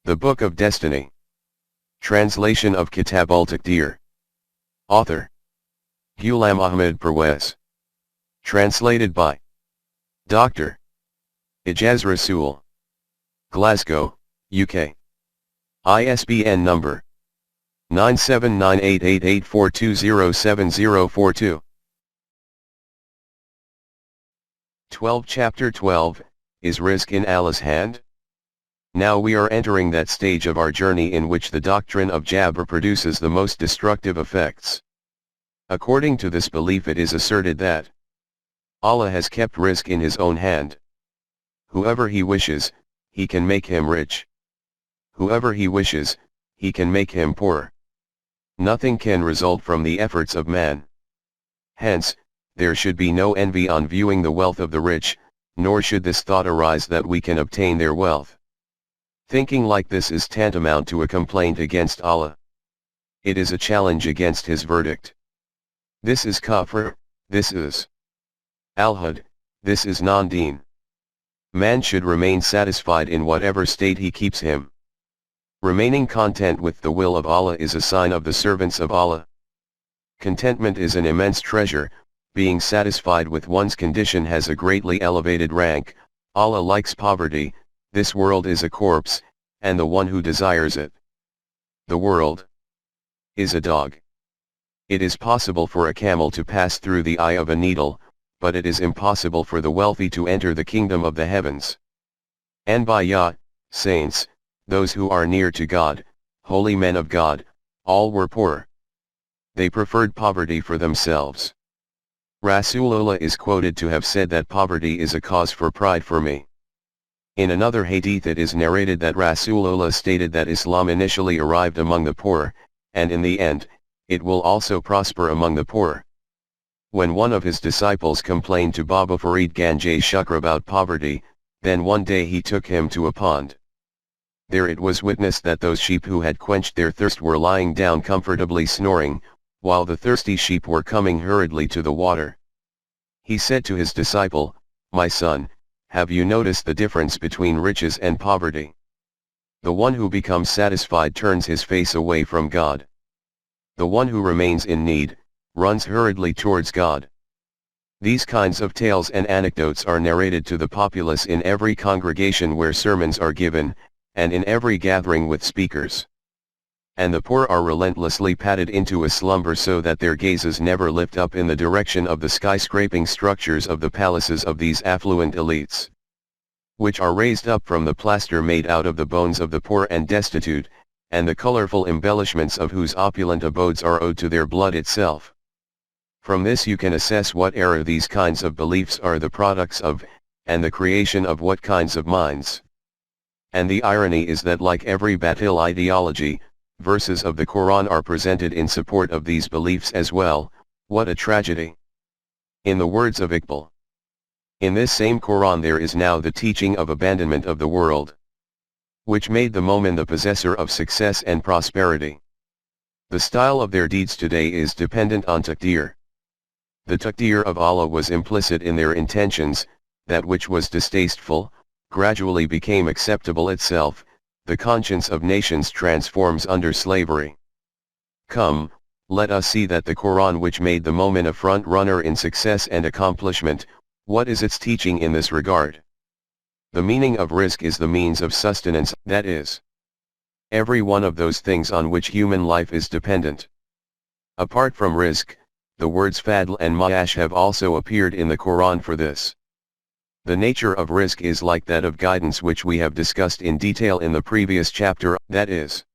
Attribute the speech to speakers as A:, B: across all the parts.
A: The Book of Destiny. Translation of Kitab-ul-Taqdeer. Author Ghulam Ahmed Parwez. Translated by Dr. Ejaz Rasool. Glasgow, UK. ISBN number 9798884207042. 12 Chapter 12, Is Rizq in Allah's Hand? Now we are entering that stage of our journey in which the doctrine of Jabr produces the most destructive effects. According to this belief, it is asserted that Allah has kept rizq in his own hand. Whoever he wishes, he can make him rich. Whoever he wishes, he can make him poor. Nothing can result from the efforts of man. Hence, there should be no envy on viewing the wealth of the rich, nor should this thought arise that we can obtain their wealth. Thinking like this is tantamount to a complaint against Allah. It is a challenge against his verdict. This is kafir, this is alhad, this is non-deen. Man should remain satisfied in whatever state he keeps him. Remaining content with the will of Allah is a sign of the servants of Allah. Contentment is an immense treasure. Being satisfied with one's condition has a greatly elevated rank. Allah likes poverty. This world is a corpse, and the one who desires it. The world is a dog. It is possible for a camel to pass through the eye of a needle, but it is impossible for the wealthy to enter the kingdom of the heavens. Anbiya, saints, those who are near to God, holy men of God, all were poor. They preferred poverty for themselves. Rasulullah is quoted to have said that poverty is a cause for pride for me. In another hadith it is narrated that Rasulullah stated that Islam initially arrived among the poor, and in the end, it will also prosper among the poor. When one of his disciples complained to Baba Farid Ganj Shukr about poverty, then one day he took him to a pond. There it was witnessed that those sheep who had quenched their thirst were lying down comfortably snoring, while the thirsty sheep were coming hurriedly to the water. He said to his disciple, "My son, have you noticed the difference between riches and poverty? The one who becomes satisfied turns his face away from God. The one who remains in need, runs hurriedly towards God." These kinds of tales and anecdotes are narrated to the populace in every congregation where sermons are given, and in every gathering with speakers. And the poor are relentlessly patted into a slumber so that their gazes never lift up in the direction of the skyscraping structures of the palaces of these affluent elites, which are raised up from the plaster made out of the bones of the poor and destitute, and the colorful embellishments of whose opulent abodes are owed to their blood itself. From this you can assess what era these kinds of beliefs are the products of, and the creation of what kinds of minds. And the irony is that like every batil ideology, verses of the Quran are presented in support of these beliefs as well. What a tragedy! In the words of Iqbal, in this same Quran there is now the teaching of abandonment of the world, which made the mu'min the possessor of success and prosperity. The style of their deeds today is dependent on Taqdeer. The Taqdeer of Allah was implicit in their intentions. That which was distasteful, gradually became acceptable itself. The conscience of nations transforms under slavery. Come, let us see that the Quran, which made the mu'min a front runner in success and accomplishment, what is its teaching in this regard? The meaning of rizq is the means of sustenance, that is, every one of those things on which human life is dependent. Apart from rizq, the words fadl and ma'ash have also appeared in the Quran for this. The nature of rizq is like that of guidance, which we have discussed in detail in the previous chapter, that is,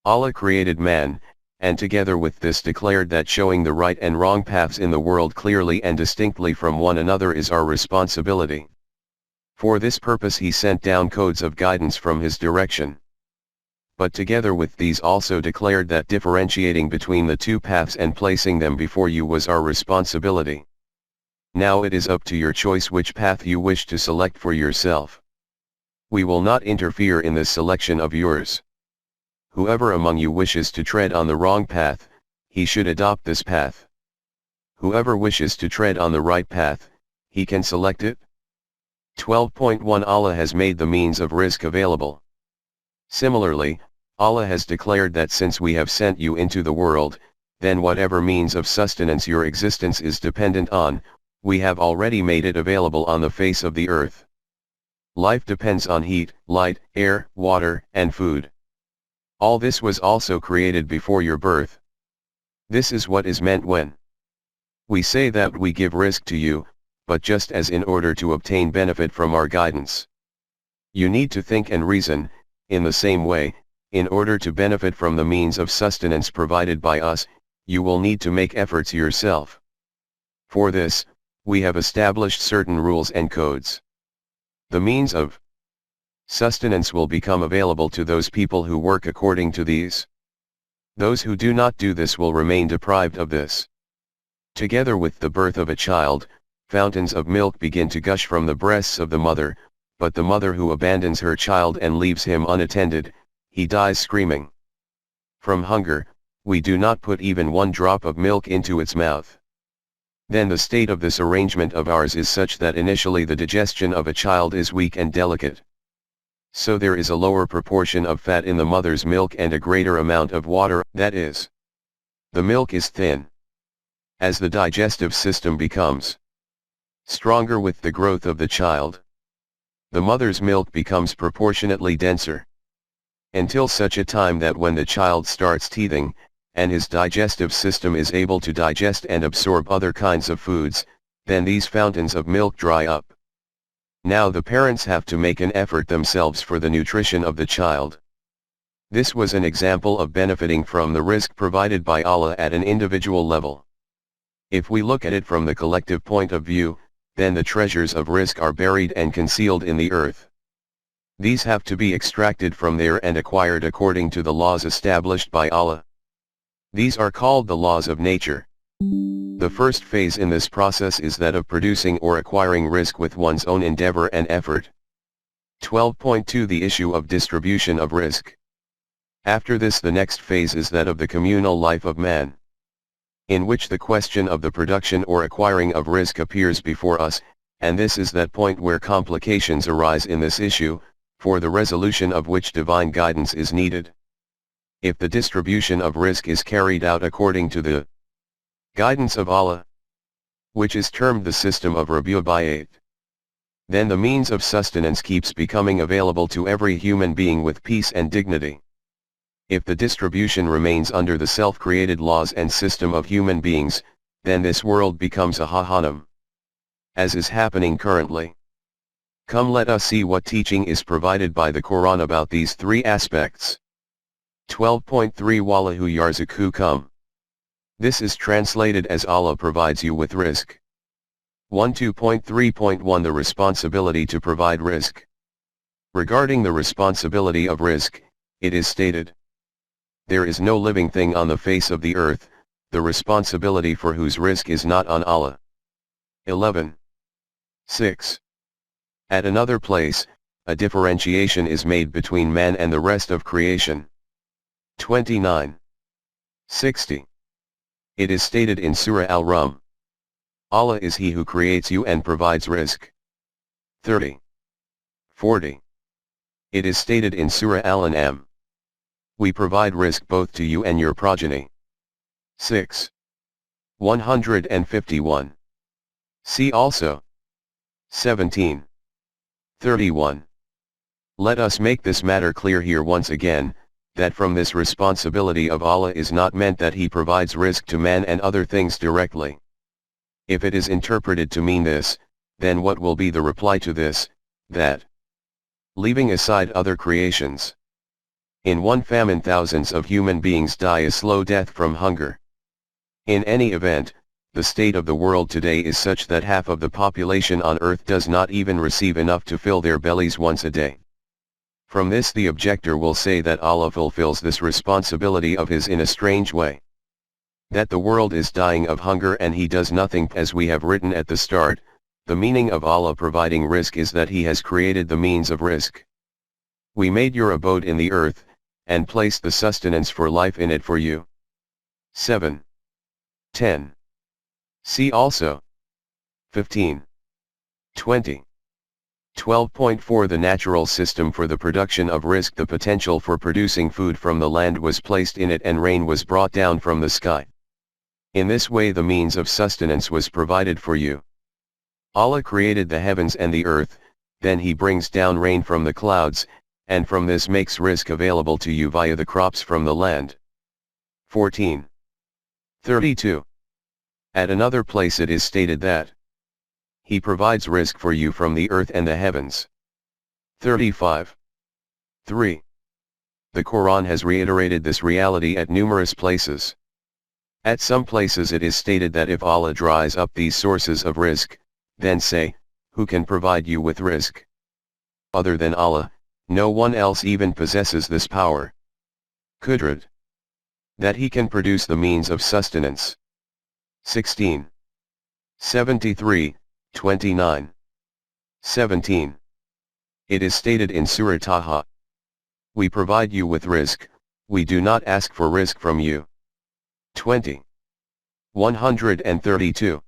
A: Allah created man, and together with this declared that showing the right and wrong paths in the world clearly and distinctly from one another is our responsibility. For this purpose he sent down codes of guidance from his direction. But together with these also declared that differentiating between the two paths and placing them before you was our responsibility. Now it is up to your choice which path you wish to select for yourself. We will not interfere in this selection of yours. Whoever among you wishes to tread on the wrong path, he should adopt this path. Whoever wishes to tread on the right path, he can select it. 12.1 Allah has made the means of rizq available. Similarly, Allah has declared that since we have sent you into the world, then whatever means of sustenance your existence is dependent on, we have already made it available on the face of the earth. Life depends on heat, light, air, water, and food. All this was also created before your birth. This is what is meant when we say that we give rizq to you, but just as in order to obtain benefit from our guidance, you need to think and reason. In the same way, in order to benefit from the means of sustenance provided by us, you will need to make efforts yourself. For this, we have established certain rules and codes. The means of sustenance will become available to those people who work according to these. Those who do not do this will remain deprived of this. Together with the birth of a child, fountains of milk begin to gush from the breasts of the mother, but the mother who abandons her child and leaves him unattended, he dies screaming. From hunger, we do not put even one drop of milk into its mouth. Then the state of this arrangement of ours is such that initially the digestion of a child is weak and delicate. So there is a lower proportion of fat in the mother's milk and a greater amount of water, that is, the milk is thin. As the digestive system becomes stronger with the growth of the child, the mother's milk becomes proportionately denser. Until such a time that when the child starts teething, and his digestive system is able to digest and absorb other kinds of foods, then these fountains of milk dry up. Now the parents have to make an effort themselves for the nutrition of the child. This was an example of benefiting from the rizq provided by Allah at an individual level. If we look at it from the collective point of view, then the treasures of rizq are buried and concealed in the earth. These have to be extracted from there and acquired according to the laws established by Allah. These are called the laws of nature. The first phase in this process is that of producing or acquiring rizq with one's own endeavor and effort. 12.2 The issue of distribution of rizq. After this, the next phase is that of the communal life of man, in which the question of the production or acquiring of rizq appears before us, and this is that point where complications arise in this issue, for the resolution of which divine guidance is needed. If the distribution of rizq is carried out according to the guidance of Allah, which is termed the system of Rabi'at, then the means of sustenance keeps becoming available to every human being with peace and dignity. If the distribution remains under the self-created laws and system of human beings, then this world becomes a Jahannam, as is happening currently. Come, let us see what teaching is provided by the Quran about these three aspects. 12.3 Wallahu yarzuqukum. This is translated as Allah provides you with rizq. 12.3.1 The responsibility to provide rizq. Regarding the responsibility of rizq, it is stated, there is no living thing on the face of the earth, the responsibility for whose rizq is not on Allah. 11.6. At another place, a differentiation is made between man and the rest of creation. 29.60. It is stated in Surah Al-Rum, Allah is He who creates you and provides rizq. 30.40. It is stated in Surah Al-An'am, we provide rizq both to you and your progeny. 6.151. See also 17.31. Let us make this matter clear here once again, that from this responsibility of Allah is not meant that He provides rizq to man and other things directly. If it is interpreted to mean this, then what will be the reply to this, that, leaving aside other creations, in one famine thousands of human beings die a slow death from hunger. In any event, the state of the world today is such that half of the population on earth does not even receive enough to fill their bellies once a day. From this the objector will say that Allah fulfills this responsibility of His in a strange way. That the world is dying of hunger and He does nothing. As we have written at the start, the meaning of Allah providing rizq is that He has created the means of rizq. We made your abode in the earth, and placed the sustenance for life in it for you. 7.10. See also 15.20. 12.4 The natural system for the production of risk. The potential for producing food from the land was placed in it and rain was brought down from the sky. In this way the means of sustenance was provided for you. Allah created the heavens and the earth, then He brings down rain from the clouds, and from this makes risk available to you via the crops from the land. 14:32. At another place it is stated that He provides risk for you from the earth and the heavens. 35:3. The Quran has reiterated this reality at numerous places. At some places it is stated that if Allah dries up these sources of risk, then say, who can provide you with risk? Other than Allah, no one else even possesses this power. Qudrat. That He can produce the means of sustenance. 16:73, 29. 17. It is stated in Surah Taha. We provide you with risk, we do not ask for risk from you. 20. 132.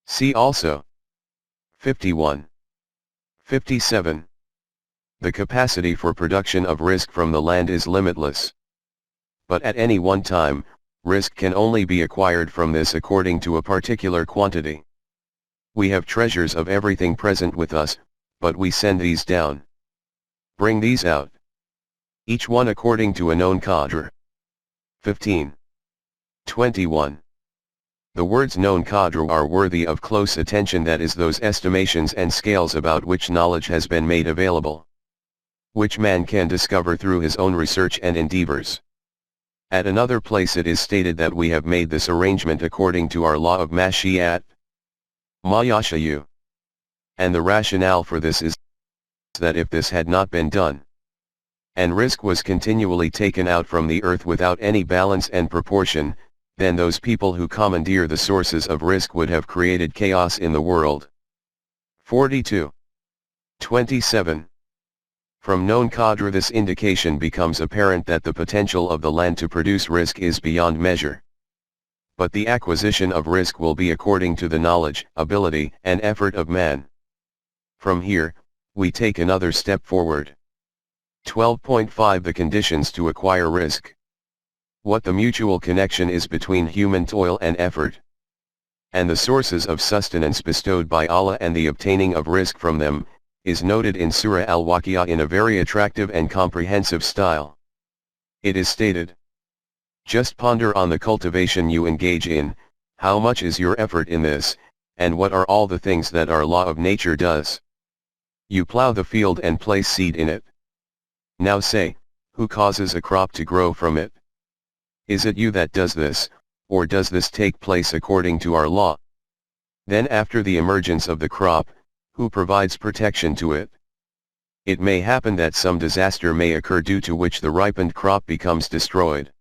A: See also. 51. 57. The capacity for production of risk from the land is limitless. But at any one time, risk can only be acquired from this according to a particular quantity. We have treasures of everything present with us, but we send these down. Bring these out. Each one according to a known qadr. 15. 21. The words known qadr are worthy of close attention, that is those estimations and scales about which knowledge has been made available, which man can discover through his own research and endeavors. At another place it is stated that we have made this arrangement according to our law of Mashi'at, Ma Yasha'u. And the rationale for this is that if this had not been done, and risk was continually taken out from the earth without any balance and proportion, then those people who commandeer the sources of risk would have created chaos in the world. 42:27. From known qadr this indication becomes apparent that the potential of the land to produce risk is beyond measure. But the acquisition of risk will be according to the knowledge, ability, and effort of man. From here, we take another step forward. 12.5 The conditions to acquire risk. What the mutual connection is between human toil and effort, and the sources of sustenance bestowed by Allah and the obtaining of risk from them, is noted in Surah Al-Waqi'ah in a very attractive and comprehensive style. It is stated, just ponder on the cultivation you engage in, how much is your effort in this, and what are all the things that our law of nature does. You plow the field and place seed in it. Now say, who causes a crop to grow from it? Is it you that does this, or does this take place according to our law? Then after the emergence of the crop, who provides protection to it? It may happen that some disaster may occur due to which the ripened crop becomes destroyed.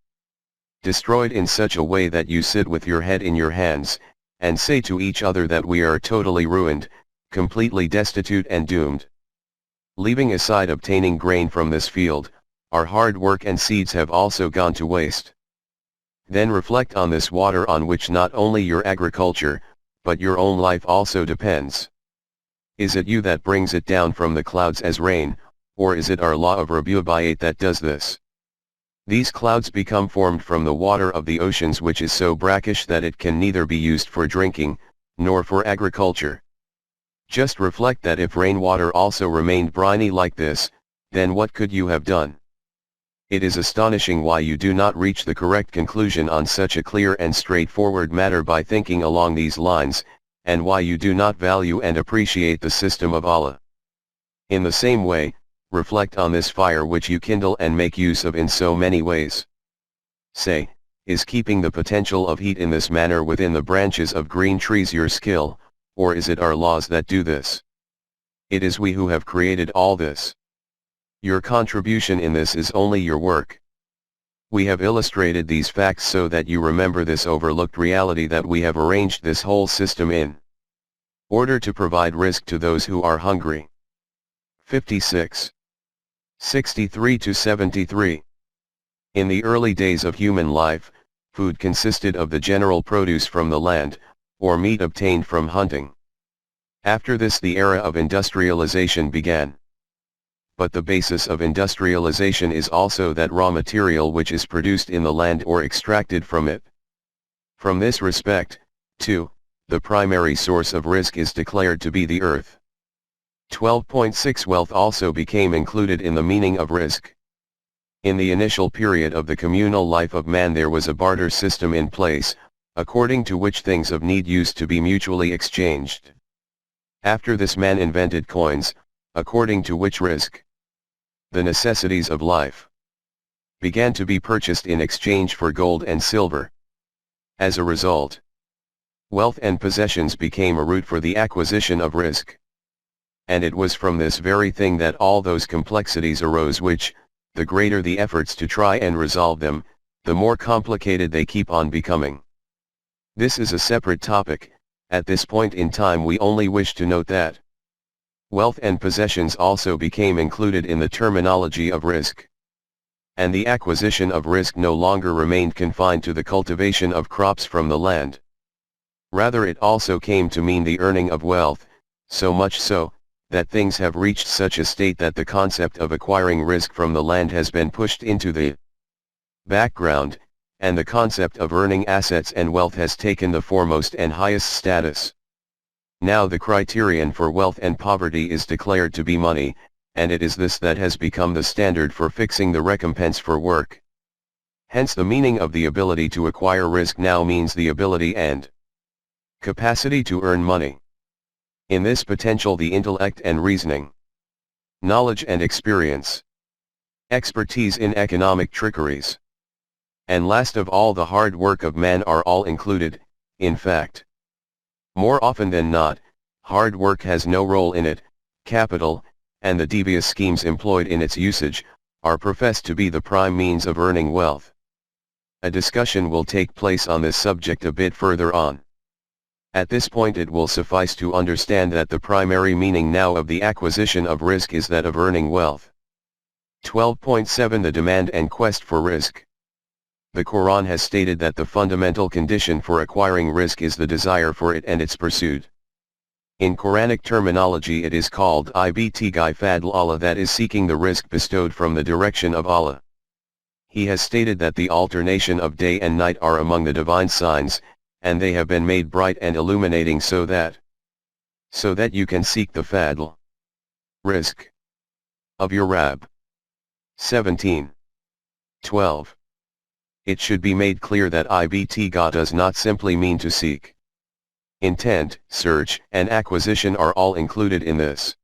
A: Destroyed in such a way that you sit with your head in your hands, and say to each other that we are totally ruined, completely destitute and doomed. Leaving aside obtaining grain from this field, our hard work and seeds have also gone to waste. Then reflect on this water on which not only your agriculture, but your own life also depends. Is it you that brings it down from the clouds as rain, or is it our law of Rabu'bayat that does this? These clouds become formed from the water of the oceans, which is so brackish that it can neither be used for drinking, nor for agriculture. Just reflect that if rainwater also remained briny like this, then what could you have done? It is astonishing why you do not reach the correct conclusion on such a clear and straightforward matter by thinking along these lines, and why you do not value and appreciate the system of Allah. In the same way, reflect on this fire which you kindle and make use of in so many ways. Say, is keeping the potential of heat in this manner within the branches of green trees your skill, or is it our laws that do this? It is we who have created all this. Your contribution in this is only your work. We have illustrated these facts so that you remember this overlooked reality that we have arranged this whole system in order to provide risk to those who are hungry. 56. 63-73. In the early days of human life, food consisted of the general produce from the land, or meat obtained from hunting. After this the era of industrialization began. But the basis of industrialization is also that raw material which is produced in the land or extracted from it. From this respect, too, the primary source of risk is declared to be the earth. 12.6 Wealth also became included in the meaning of risk. In the initial period of the communal life of man there was a barter system in place, according to which things of need used to be mutually exchanged. After this man invented coins, according to which risk, the necessities of life, began to be purchased in exchange for gold and silver. As a result, wealth and possessions became a route for the acquisition of risk. And it was from this very thing that all those complexities arose which, the greater the efforts to try and resolve them, the more complicated they keep on becoming. This is a separate topic. At this point in time we only wish to note that wealth and possessions also became included in the terminology of risk. And the acquisition of risk no longer remained confined to the cultivation of crops from the land. Rather it also came to mean the earning of wealth, so much so, that things have reached such a state that the concept of acquiring risk from the land has been pushed into the background, and the concept of earning assets and wealth has taken the foremost and highest status. Now the criterion for wealth and poverty is declared to be money, and it is this that has become the standard for fixing the recompense for work. Hence the meaning of the ability to acquire risk now means the ability and capacity to earn money. In this potential the intellect and reasoning, knowledge and experience, expertise in economic trickeries, and last of all the hard work of man are all included. In fact, more often than not, hard work has no role in it. Capital, and the devious schemes employed in its usage, are professed to be the prime means of earning wealth. A discussion will take place on this subject a bit further on. At this point it will suffice to understand that the primary meaning now of the acquisition of risk is that of earning wealth. 12.7 The demand and quest for risk. The Quran has stated that the fundamental condition for acquiring risk is the desire for it and its pursuit. In Quranic terminology it is called ibtighi fadl Allah, that is seeking the risk bestowed from the direction of Allah. He has stated that the alternation of day and night are among the divine signs, and they have been made bright and illuminating so that you can seek the fadl, risk, of your Rabb. 17:12. It should be made clear that ibtigha does not simply mean to seek. Intent, search, and acquisition are all included in this.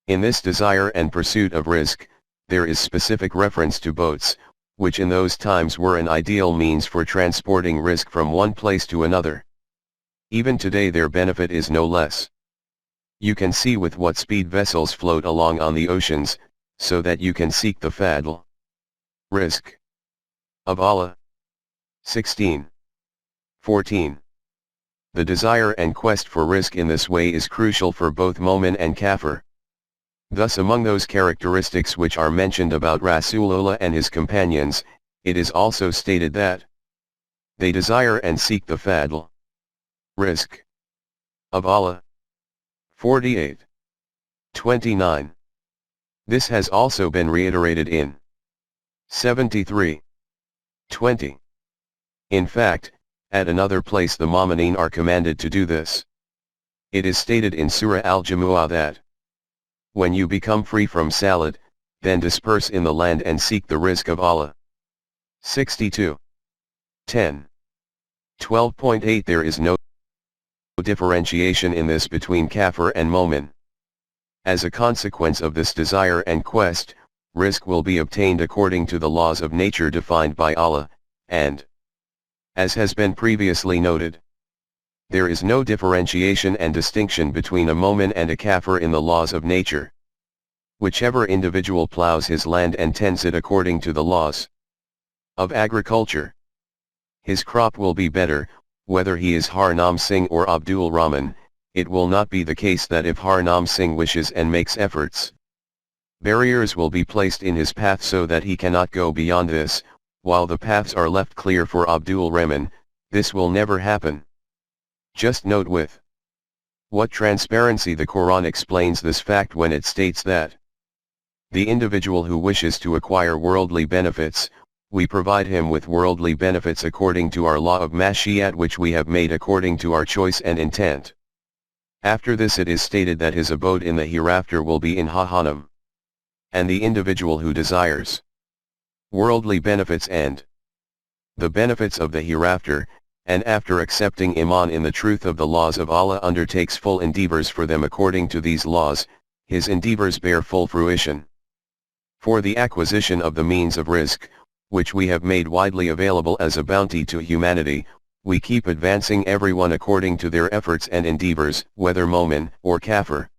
A: In this desire and pursuit of risk, there is specific reference to boats, which in those times were an ideal means for transporting risk from one place to another. Even today their benefit is no less. You can see with what speed vessels float along on the oceans, so that you can seek the fadl, risk, of Allah. 16:14. The desire and quest for risk in this way is crucial for both Momin and Kafir. Thus among those characteristics which are mentioned about Rasulullah and his companions, it is also stated that they desire and seek the fadl, risk, of Allah. 48:29. This has also been reiterated in 73:20. In fact, at another place the Mu'mineen are commanded to do this. It is stated in Surah Al-Jumu'ah that when you become free from salat, then disperse in the land and seek the risk of Allah. 62:10. 12.8 There is no differentiation in this between Kafir and Momin. As a consequence of this desire and quest, risk will be obtained according to the laws of nature defined by Allah, and, as has been previously noted, there is no differentiation and distinction between a Momin and a Kafir in the laws of nature. Whichever individual plows his land and tends it according to the laws of agriculture, his crop will be better. Whether he is Har Nam Singh or Abdul Rahman, it will not be the case that if Har Nam Singh wishes and makes efforts, barriers will be placed in his path so that he cannot go beyond this, while the paths are left clear for Abdul Rahman. This will never happen. Just note with What transparency! The Quran explains this fact when it states that the individual who wishes to acquire worldly benefits, we provide him with worldly benefits according to our law of Mashiat, which we have made according to our choice and intent. After this it is stated that his abode in the hereafter will be in Jahannam. And the individual who desires worldly benefits and the benefits of the hereafter, and after accepting Iman in the truth of the laws of Allah undertakes full endeavors for them according to these laws, his endeavors bear full fruition. For the acquisition of the means of rizq, which we have made widely available as a bounty to humanity, we keep advancing everyone according to their efforts and endeavors, whether Momin or Kafir.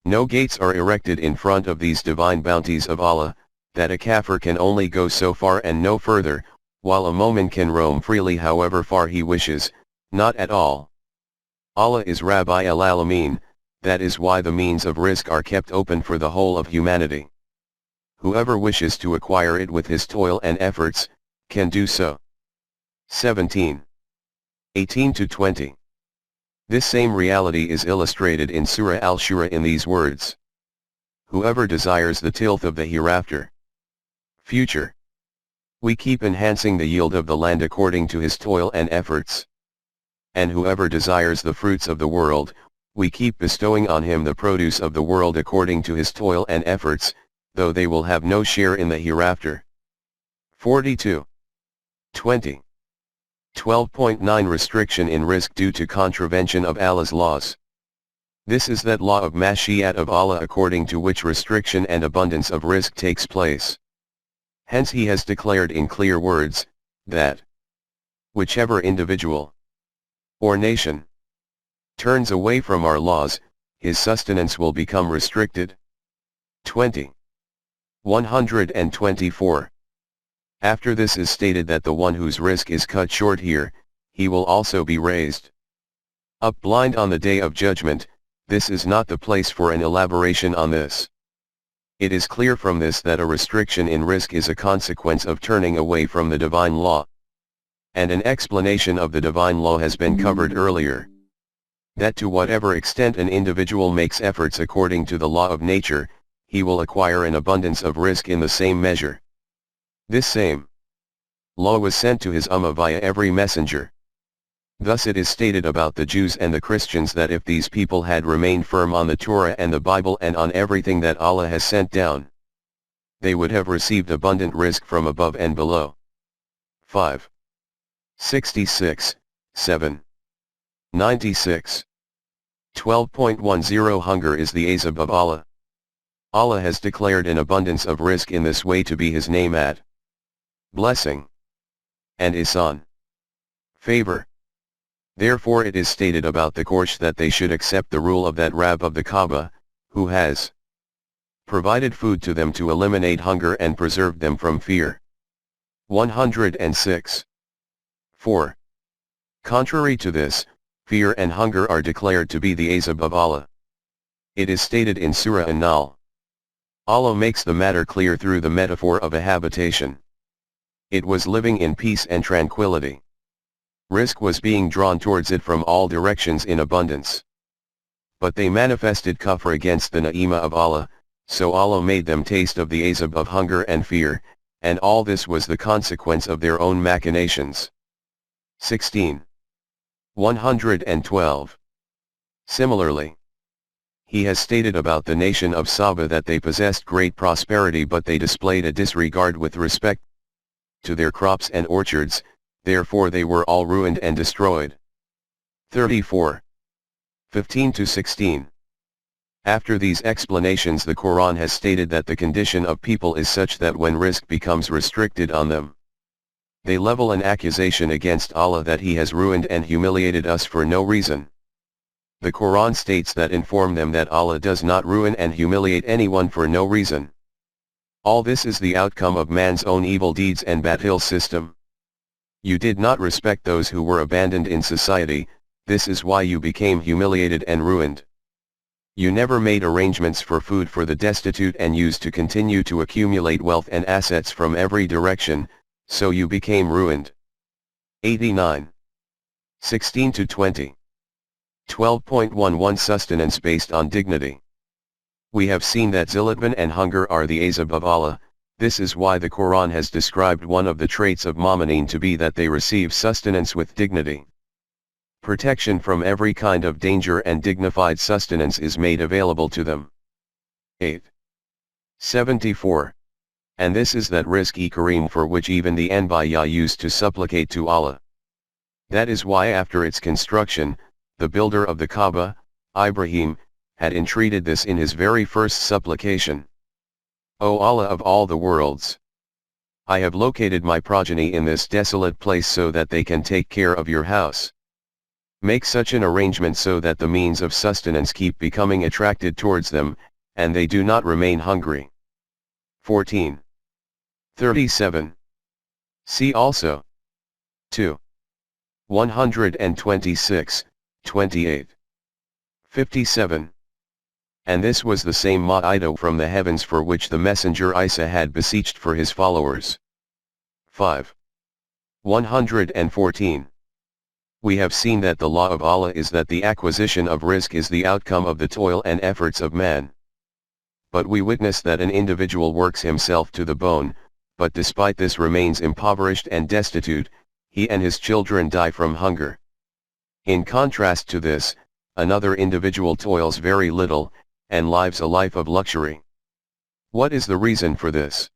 A: No gates are erected in front of these divine bounties of Allah, that a Kafir can only go so far and no further, while a Momin can roam freely however far he wishes, not at all. Allah is Rabbi al-Alamin, that is why the means of rizq are kept open for the whole of humanity. Whoever wishes to acquire it with his toil and efforts, can do so. 17. 18-20. This same reality is illustrated in Surah Al-Shura in these words. Whoever desires the tilth of the hereafter. Future. We keep enhancing the yield of the land according to his toil and efforts. And whoever desires the fruits of the world, we keep bestowing on him the produce of the world according to his toil and efforts, though they will have no share in the hereafter. 42. 20. 12.9 Restriction in rizq due to contravention of Allah's laws. This is that law of Mashiat of Allah according to which restriction and abundance of rizq takes place. Hence he has declared in clear words, that whichever individual or nation turns away from our laws, his sustenance will become restricted. 20. 124. After this is stated that the one whose rizq is cut short here, he will also be raised up blind on the day of judgment. This is not the place for an elaboration on this. It is clear from this that a restriction in rizq is a consequence of turning away from the divine law. And an explanation of the divine law has been covered earlier. That to whatever extent an individual makes efforts according to the law of nature, he will acquire an abundance of rizq in the same measure. This same law was sent to his ummah via every messenger. Thus it is stated about the Jews and the Christians that if these people had remained firm on the Torah and the Bible and on everything that Allah has sent down, they would have received abundant rizq from above and below. 5. 66, 7. 96. 12.10 Hunger is the azab of Allah. Allah has declared an abundance of rizq in this way to be his name at blessing and ihsan, favor. Therefore it is stated about the Quraysh that they should accept the rule of that Rabb of the Kaaba, who has provided food to them to eliminate hunger and preserve them from fear. 106. 4. Contrary to this, fear and hunger are declared to be the azab of Allah. It is stated in Surah An-Nahl. Allah makes the matter clear through the metaphor of a habitation. It was living in peace and tranquility. Rizq was being drawn towards it from all directions in abundance. But they manifested kufr against the na'imah of Allah, so Allah made them taste of the azab of hunger and fear, and all this was the consequence of their own machinations. 16. 112. Similarly, he has stated about the nation of Saba that they possessed great prosperity but they displayed a disregard with respect to their crops and orchards, therefore they were all ruined and destroyed. 34. 15-16. After these explanations the Quran has stated that the condition of people is such that when rizq becomes restricted on them, they level an accusation against Allah that he has ruined and humiliated us for no reason. The Quran states that inform them that Allah does not ruin and humiliate anyone for no reason. All this is the outcome of man's own evil deeds and batil system. You did not respect those who were abandoned in society, this is why you became humiliated and ruined. You never made arrangements for food for the destitute and used to continue to accumulate wealth and assets from every direction, so you became ruined. 89. 16-20. 12.11 Sustenance based on dignity. We have seen that zillatman and hunger are the azab of Allah. This is why the Quran has described one of the traits of mu'mineen to be that they receive sustenance with dignity. Protection from every kind of danger and dignified sustenance is made available to them. 8. 74. And this is that rizq-e-kareem for which even the Anbiya used to supplicate to Allah. That is why after its construction, the builder of the Kaaba, Ibrahim, had entreated this in his very first supplication. O Allah of all the worlds! I have located my progeny in this desolate place so that they can take care of your house. Make such an arrangement so that the means of sustenance keep becoming attracted towards them, and they do not remain hungry. 14. 37. See also 2. 126, 28. 57. And this was the same Ma'idah from the heavens for which the messenger Isa had beseeched for his followers. 5. 114. We have seen that the law of Allah is that the acquisition of rizq is the outcome of the toil and efforts of man. But we witness that an individual works himself to the bone, but despite this remains impoverished and destitute, he and his children die from hunger. In contrast to this, another individual toils very little, and lives a life of luxury. What is the reason for this?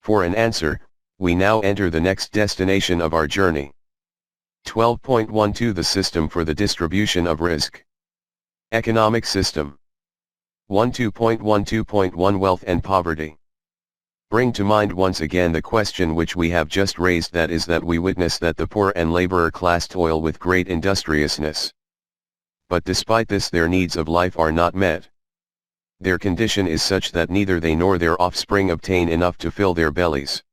A: For an answer, we now enter the next destination of our journey. 12.12 The system for the distribution of rizq. Economic system. 12.12.1 Wealth and poverty. Bring to mind once again the question which we have just raised, that is that we witness that the poor and laborer class toil with great industriousness. But despite this their needs of life are not met. Their condition is such that neither they nor their offspring obtain enough to fill their bellies,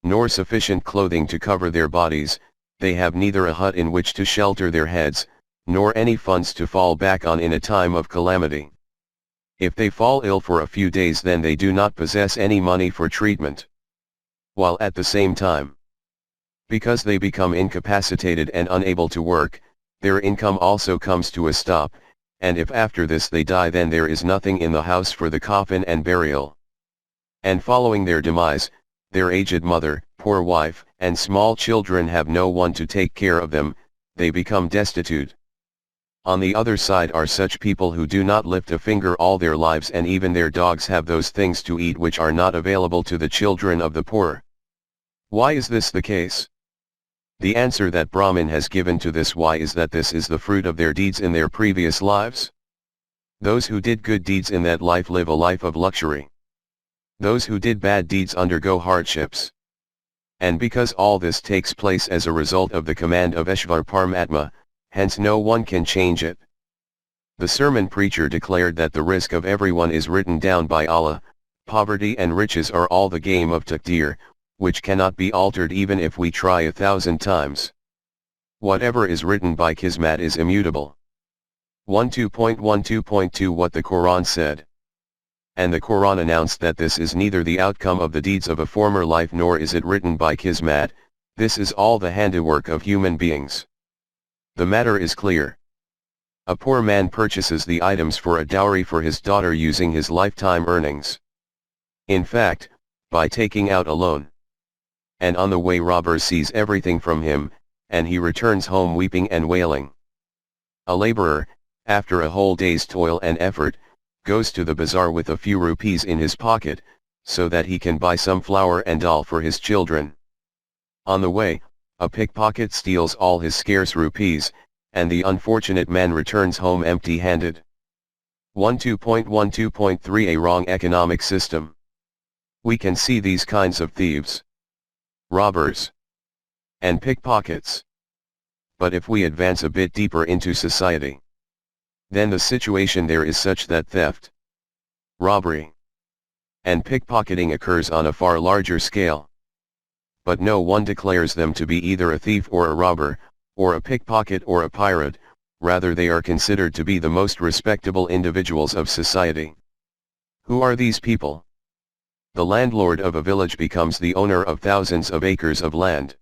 A: nor sufficient clothing to cover their bodies. They have neither a hut in which to shelter their heads, nor any funds to fall back on in a time of calamity. If they fall ill for a few days, then they do not possess any money for treatment. While at the same time, because they become incapacitated and unable to work, their income also comes to a stop, and if after this they die, then there is nothing in the house for the coffin and burial. And following their demise, their aged mother, poor wife, and small children have no one to take care of them, they become destitute. On the other side are such people who do not lift a finger all their lives, and even their dogs have those things to eat which are not available to the children of the poor. Why is this the case? The answer that Brahman has given to this why is that this is the fruit of their deeds in their previous lives. Those who did good deeds in that life live a life of luxury. Those who did bad deeds undergo hardships. And because all this takes place as a result of the command of Eshvar Paramatma, hence no one can change it. The sermon preacher declared that the rizq of everyone is written down by Allah. Poverty and riches are all the game of Taqdeer, which cannot be altered even if we try 1,000 times. Whatever is written by Kismat is immutable. 12.12.2 What the Quran said. And the Quran announced that this is neither the outcome of the deeds of a former life nor is it written by Kismat, this is all the handiwork of human beings. The matter is clear. A poor man purchases the items for a dowry for his daughter using his lifetime earnings. In fact, by taking out a loan. And on the way robbers seize everything from him, and he returns home weeping and wailing. A laborer, after a whole day's toil and effort, goes to the bazaar with a few rupees in his pocket, so that he can buy some flour and dal for his children. On the way, a pickpocket steals all his scarce rupees, and the unfortunate man returns home empty-handed. 12.12.3 A wrong economic system. We can see these kinds of thieves, robbers, and pickpockets. But if we advance a bit deeper into society, then the situation there is such that theft, robbery, and pickpocketing occurs on a far larger scale. But no one declares them to be either a thief or a robber, or a pickpocket or a pirate, rather they are considered to be the most respectable individuals of society. Who are these people? The landlord of a village becomes the owner of thousands of acres of land.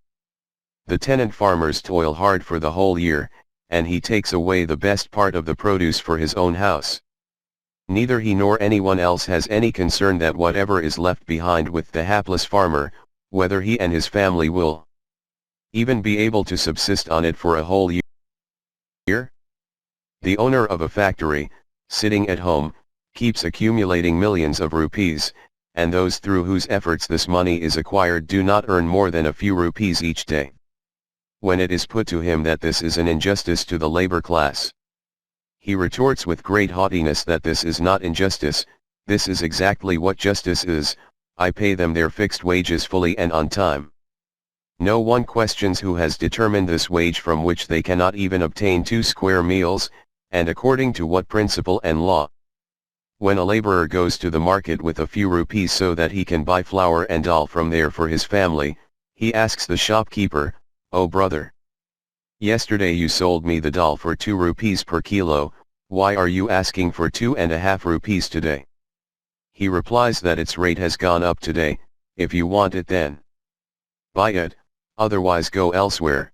A: The tenant farmers toil hard for the whole year, and he takes away the best part of the produce for his own house. Neither he nor anyone else has any concern that whatever is left behind with the hapless farmer, whether he and his family will even be able to subsist on it for a whole year. The owner of a factory, sitting at home, keeps accumulating millions of rupees, and those through whose efforts this money is acquired do not earn more than a few rupees each day. When it is put to him that this is an injustice to the labor class, he retorts with great haughtiness that this is not injustice, this is exactly what justice is, I pay them their fixed wages fully and on time. No one questions who has determined this wage from which they cannot even obtain 2 square meals, and according to what principle and law. When a laborer goes to the market with a few rupees so that he can buy flour and dal from there for his family, he asks the shopkeeper, "Oh brother, yesterday you sold me the dal for 2 rupees per kilo, why are you asking for 2.5 rupees today?" He replies that its rate has gone up today, if you want it then buy it, otherwise go elsewhere.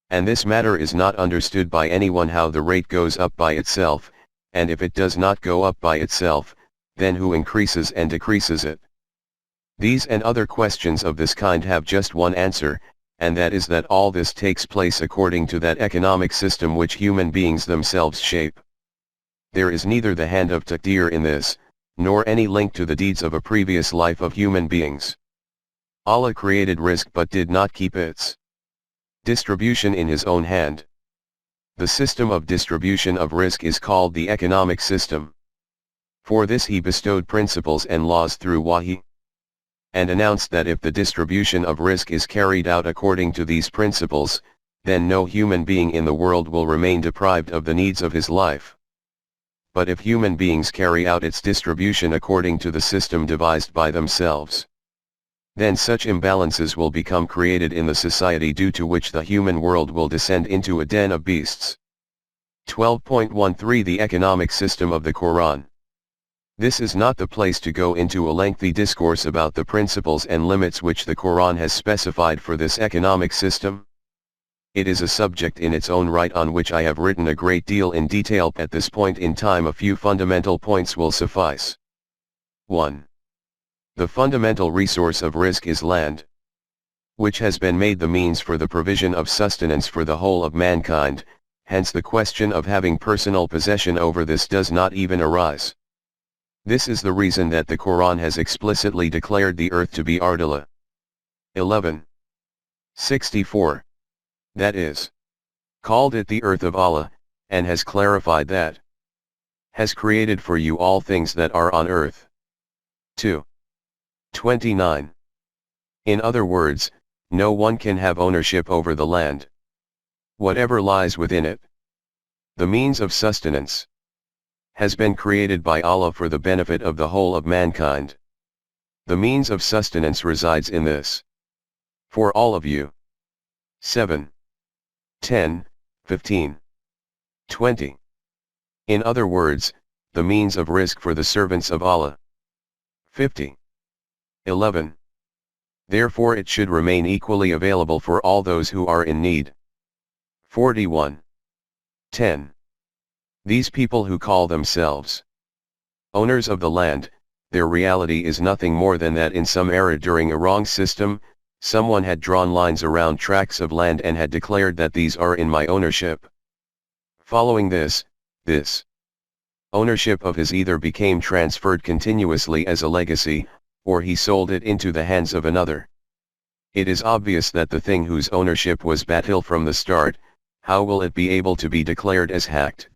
A: And this matter is not understood by anyone how the rate goes up by itself, and if it does not go up by itself, then who increases and decreases it? These and other questions of this kind have just one answer, and that is that all this takes place according to that economic system which human beings themselves shape. There is neither the hand of Taqdeer in this, nor any link to the deeds of a previous life of human beings. Allah created rizq but did not keep its distribution in his own hand. The system of distribution of rizq is called the economic system. For this he bestowed principles and laws through wahi, and announced that if the distribution of rizq is carried out according to these principles, then no human being in the world will remain deprived of the needs of his life. But if human beings carry out its distribution according to the system devised by themselves, then such imbalances will become created in the society due to which the human world will descend into a den of beasts. 12.13 The economic system of the Quran. This is not the place to go into a lengthy discourse about the principles and limits which the Quran has specified for this economic system. It is a subject in its own right on which I have written a great deal in detail. At this point in time a few fundamental points will suffice. 1. The fundamental resource of rizq is land, which has been made the means for the provision of sustenance for the whole of mankind, hence the question of having personal possession over this does not even arise. This is the reason that the Quran has explicitly declared the earth to be Ardullah. 11:64. That is, called it the earth of Allah, and has clarified that has created for you all things that are on earth. 2:29. In other words, no one can have ownership over the land. Whatever lies within it, the means of sustenance, has been created by Allah for the benefit of the whole of mankind. The means of sustenance resides in this for all of you. 7, 10, 15, 20. In other words, the means of rizq for the servants of Allah. 50. 11. Therefore it should remain equally available for all those who are in need. 41. 10. These people who call themselves owners of the land, their reality is nothing more than that in some era during a wrong system, someone had drawn lines around tracts of land and had declared that these are in my ownership. Following this ownership of his either became transferred continuously as a legacy, or he sold it into the hands of another. It is obvious that the thing whose ownership was batil from the start, how will it be able to be declared as hacked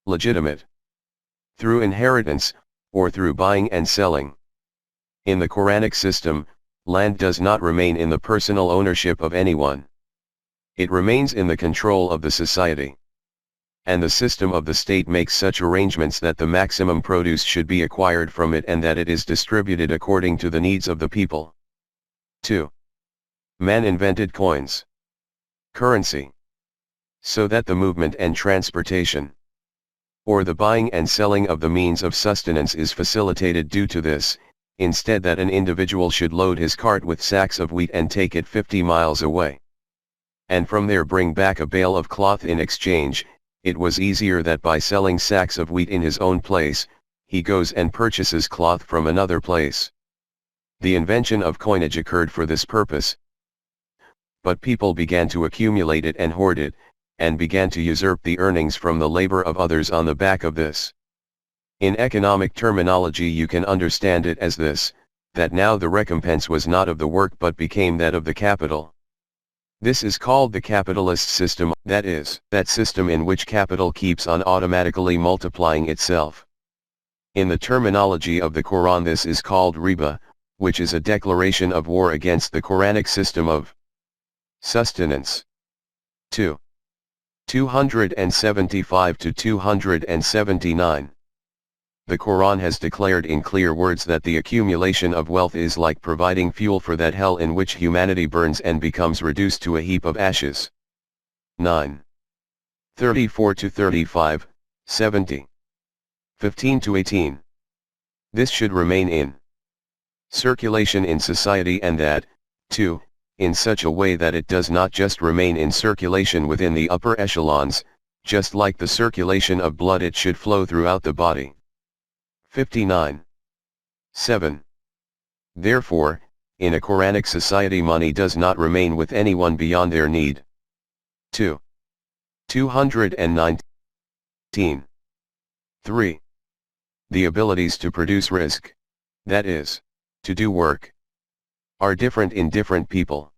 A: legitimate? Through inheritance, or through buying and selling. In the Quranic system, land does not remain in the personal ownership of anyone. It remains in the control of the society. And the system of the state makes such arrangements that the maximum produce should be acquired from it and that it is distributed according to the needs of the people. 2. Man invented coins, currency, so that the movement and transportation, or the buying and selling of the means of sustenance is facilitated due to this, instead that an individual should load his cart with sacks of wheat and take it 50 miles away, and from there bring back a bale of cloth in exchange. It was easier that by selling sacks of wheat in his own place, he goes and purchases cloth from another place. The invention of coinage occurred for this purpose, but people began to accumulate it and hoard it, and began to usurp the earnings from the labor of others on the back of this. In economic terminology you can understand it as this, that now the recompense was not of the work but became that of the capital. This is called the capitalist system, that is, that system in which capital keeps on automatically multiplying itself. In the terminology of the Quran this is called riba, which is a declaration of war against the Quranic system of sustenance. 275 to 279. The Quran has declared in clear words that the accumulation of wealth is like providing fuel for that hell in which humanity burns and becomes reduced to a heap of ashes. 9. 34 to 35, 70. 15 to 18. This should remain in circulation in society, and that, too, in such a way that it does not just remain in circulation within the upper echelons, just like the circulation of blood it should flow throughout the body. 59. 7. Therefore, in a Quranic society money does not remain with anyone beyond their need. 219. 3. The abilities to produce rizq, that is, to do work, are different in different people.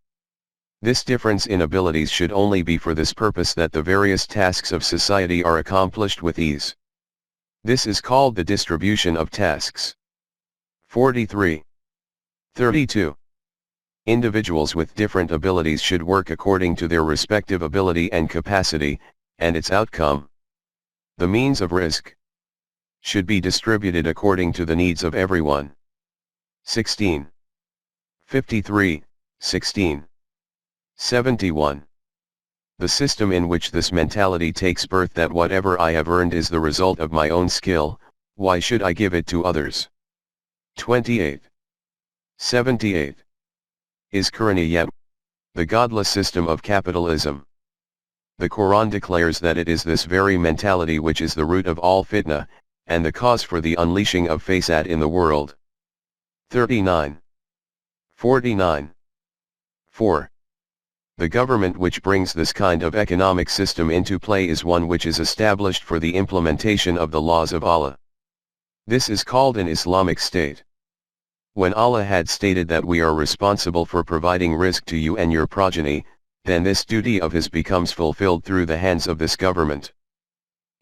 A: This difference in abilities should only be for this purpose, that the various tasks of society are accomplished with ease. This is called the distribution of tasks. 43. 32. Individuals with different abilities should work according to their respective ability and capacity, and its outcome, the means of rizq, should be distributed according to the needs of everyone. 16. 53, 16. 71. The system in which this mentality takes birth, that whatever I have earned is the result of my own skill, why should I give it to others? 28. 78. Is Quraniyat, the godless system of capitalism. The Quran declares that it is this very mentality which is the root of all fitna, and the cause for the unleashing of fasad in the world. 39. 49. 4. The government which brings this kind of economic system into play is one which is established for the implementation of the laws of Allah. This is called an Islamic state. When Allah had stated that we are responsible for providing rizq to you and your progeny, then this duty of His becomes fulfilled through the hands of this government.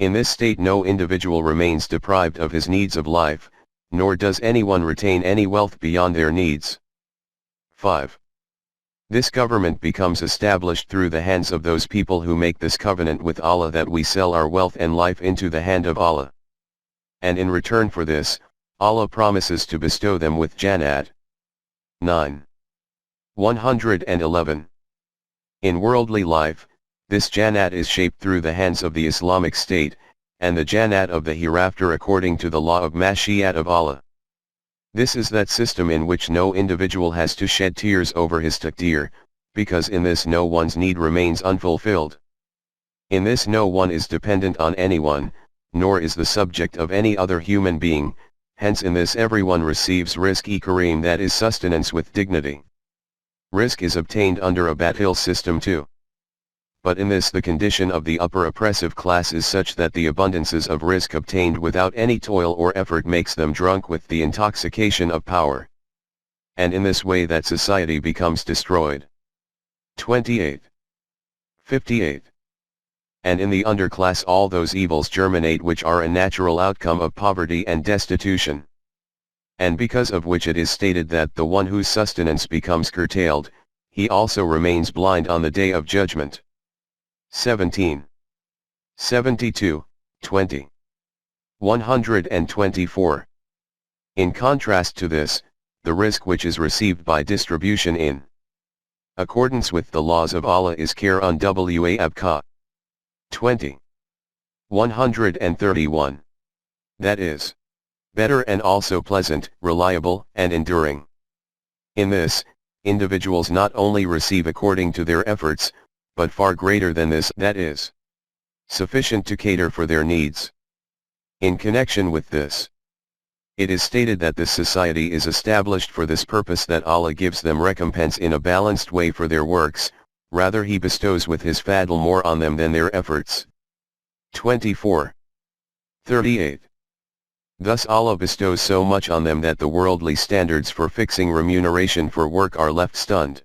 A: In this state no individual remains deprived of his needs of life, nor does anyone retain any wealth beyond their needs. 5. This government becomes established through the hands of those people who make this covenant with Allah, that we sell our wealth and life into the hand of Allah. And in return for this, Allah promises to bestow them with Jannat. 9. 111. In worldly life, this Jannat is shaped through the hands of the Islamic State, and the Jannat of the hereafter according to the law of Mashiat of Allah. This is that system in which no individual has to shed tears over his taqdeer, because in this no one's need remains unfulfilled. In this no one is dependent on anyone, nor is the subject of any other human being, hence in this everyone receives rizq-e kareem, that is sustenance with dignity. Rizq is obtained under a batil system too. But in this the condition of the upper oppressive class is such that the abundances of rizq obtained without any toil or effort makes them drunk with the intoxication of power. And in this way that society becomes destroyed. 28. 58. And in the underclass all those evils germinate which are a natural outcome of poverty and destitution. And because of which it is stated that the one whose sustenance becomes curtailed, he also remains blind on the day of judgment. 17. 72, 20. 124. In contrast to this, the rizq which is received by distribution in accordance with the laws of Allah is khairun wa abqa. 20. 131. That is, better and also pleasant, reliable and enduring. In this, individuals not only receive according to their efforts, but far greater than this, that is, sufficient to cater for their needs. In connection with this, it is stated that this society is established for this purpose, that Allah gives them recompense in a balanced way for their works, rather He bestows with His fadl more on them than their efforts. 24. 38. Thus Allah bestows so much on them that the worldly standards for fixing remuneration for work are left stunned.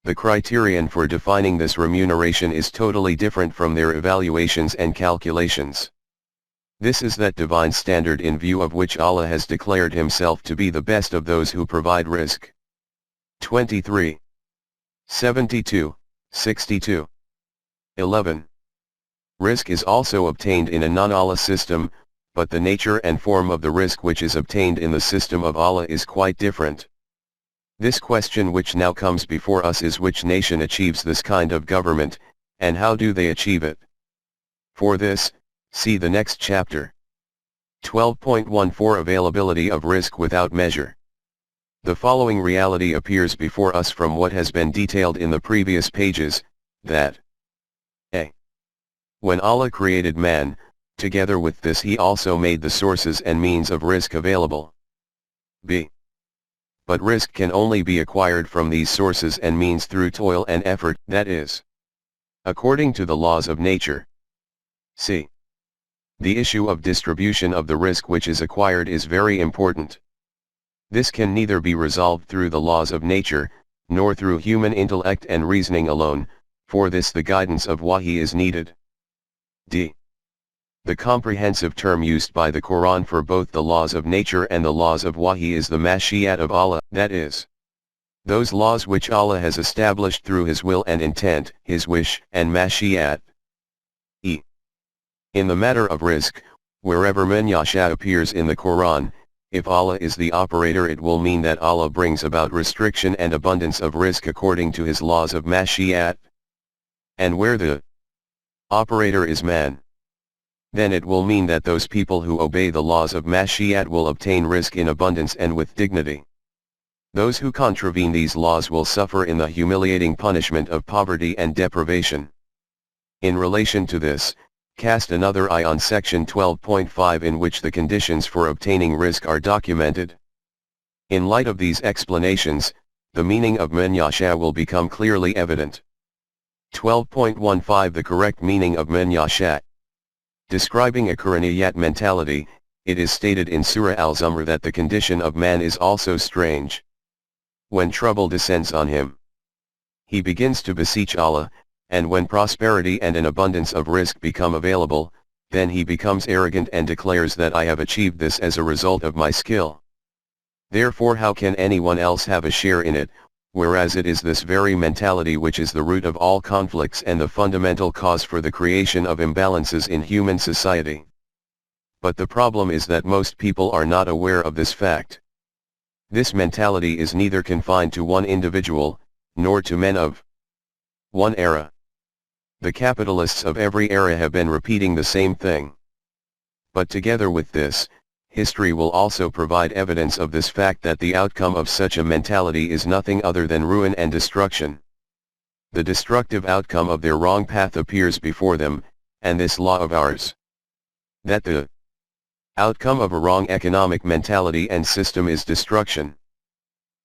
A: The criterion for defining this remuneration is totally different from their evaluations and calculations. This is that divine standard in view of which Allah has declared Himself to be the best of those who provide rizq. 23. 72, 62. 11. Rizq is also obtained in a non-Allah system, but the nature and form of the rizq which is obtained in the system of Allah is quite different. This question which now comes before us is, which nation achieves this kind of government, and how do they achieve it? For this, see the next chapter. 12.14 Availability of rizq without measure. The following reality appears before us from what has been detailed in the previous pages, that a. When Allah created man, together with this He also made the sources and means of rizq available. b. But rizq can only be acquired from these sources and means through toil and effort, that is, according to the laws of nature. c. The issue of distribution of the rizq which is acquired is very important. This can neither be resolved through the laws of nature, nor through human intellect and reasoning alone, for this the guidance of wahi is needed. d. The comprehensive term used by the Quran for both the laws of nature and the laws of wahi is the mashiat of Allah, that is, those laws which Allah has established through His will and intent, His wish and mashiat. e. In the matter of rizq, wherever man yasha appears in the Quran, if Allah is the operator it will mean that Allah brings about restriction and abundance of rizq according to His laws of mashiat. And where the operator is man, then it will mean that those people who obey the laws of mashiat will obtain rizq in abundance and with dignity. Those who contravene these laws will suffer in the humiliating punishment of poverty and deprivation. In relation to this, cast another eye on section 12.5 in which the conditions for obtaining rizq are documented. In light of these explanations, the meaning of man yasha will become clearly evident. 12.15 The correct meaning of man yasha. Describing a Quraniyat mentality, it is stated in Surah Al-Zumar that the condition of man is also strange. When trouble descends on him, he begins to beseech Allah, and when prosperity and an abundance of rizq become available, then he becomes arrogant and declares that I have achieved this as a result of my skill. Therefore how can anyone else have a share in it, whereas it is this very mentality which is the root of all conflicts and the fundamental cause for the creation of imbalances in human society. But the problem is that most people are not aware of this fact. This mentality is neither confined to one individual, nor to men of one era. The capitalists of every era have been repeating the same thing. But together with this, history will also provide evidence of this fact that the outcome of such a mentality is nothing other than ruin and destruction. The destructive outcome of their wrong path appears before them, and this law of ours, that the outcome of a wrong economic mentality and system is destruction,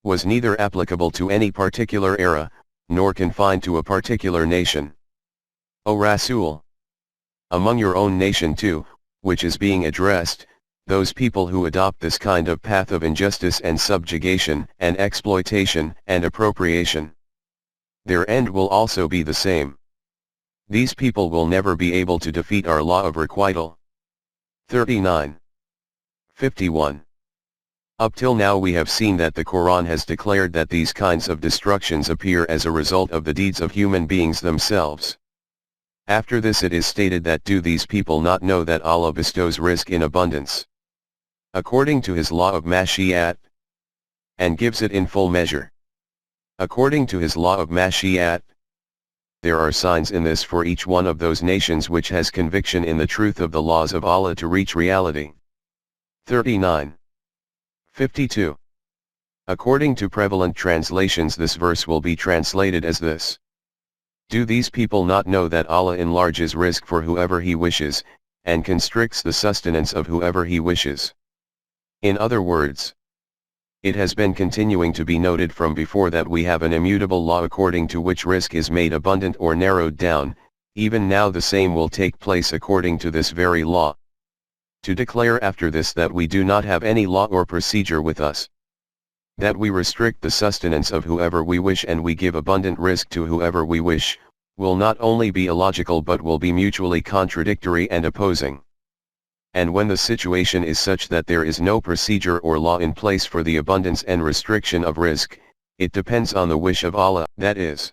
A: was neither applicable to any particular era, nor confined to a particular nation. O Rasool! Among your own nation too, which is being addressed, those people who adopt this kind of path of injustice and subjugation and exploitation and appropriation, their end will also be the same. These people will never be able to defeat our law of requital. 39. 51. Up till now we have seen that the Quran has declared that these kinds of destructions appear as a result of the deeds of human beings themselves. After this it is stated that do these people not know that Allah bestows rizq in abundance, according to His law of mashiat, and gives it in full measure, according to His law of mashiat. There are signs in this for each one of those nations which has conviction in the truth of the laws of Allah to reach reality. 39. 52. According to prevalent translations this verse will be translated as this: Do these people not know that Allah enlarges risk for whoever He wishes, and constricts the sustenance of whoever He wishes? In other words, it has been continuing to be noted from before that we have an immutable law according to which risk is made abundant or narrowed down. Even now the same will take place according to this very law. To declare after this that we do not have any law or procedure with us, that we restrict the sustenance of whoever we wish and we give abundant risk to whoever we wish, will not only be illogical but will be mutually contradictory and opposing. And when the situation is such that there is no procedure or law in place for the abundance and restriction of risk, it depends on the wish of Allah, that is,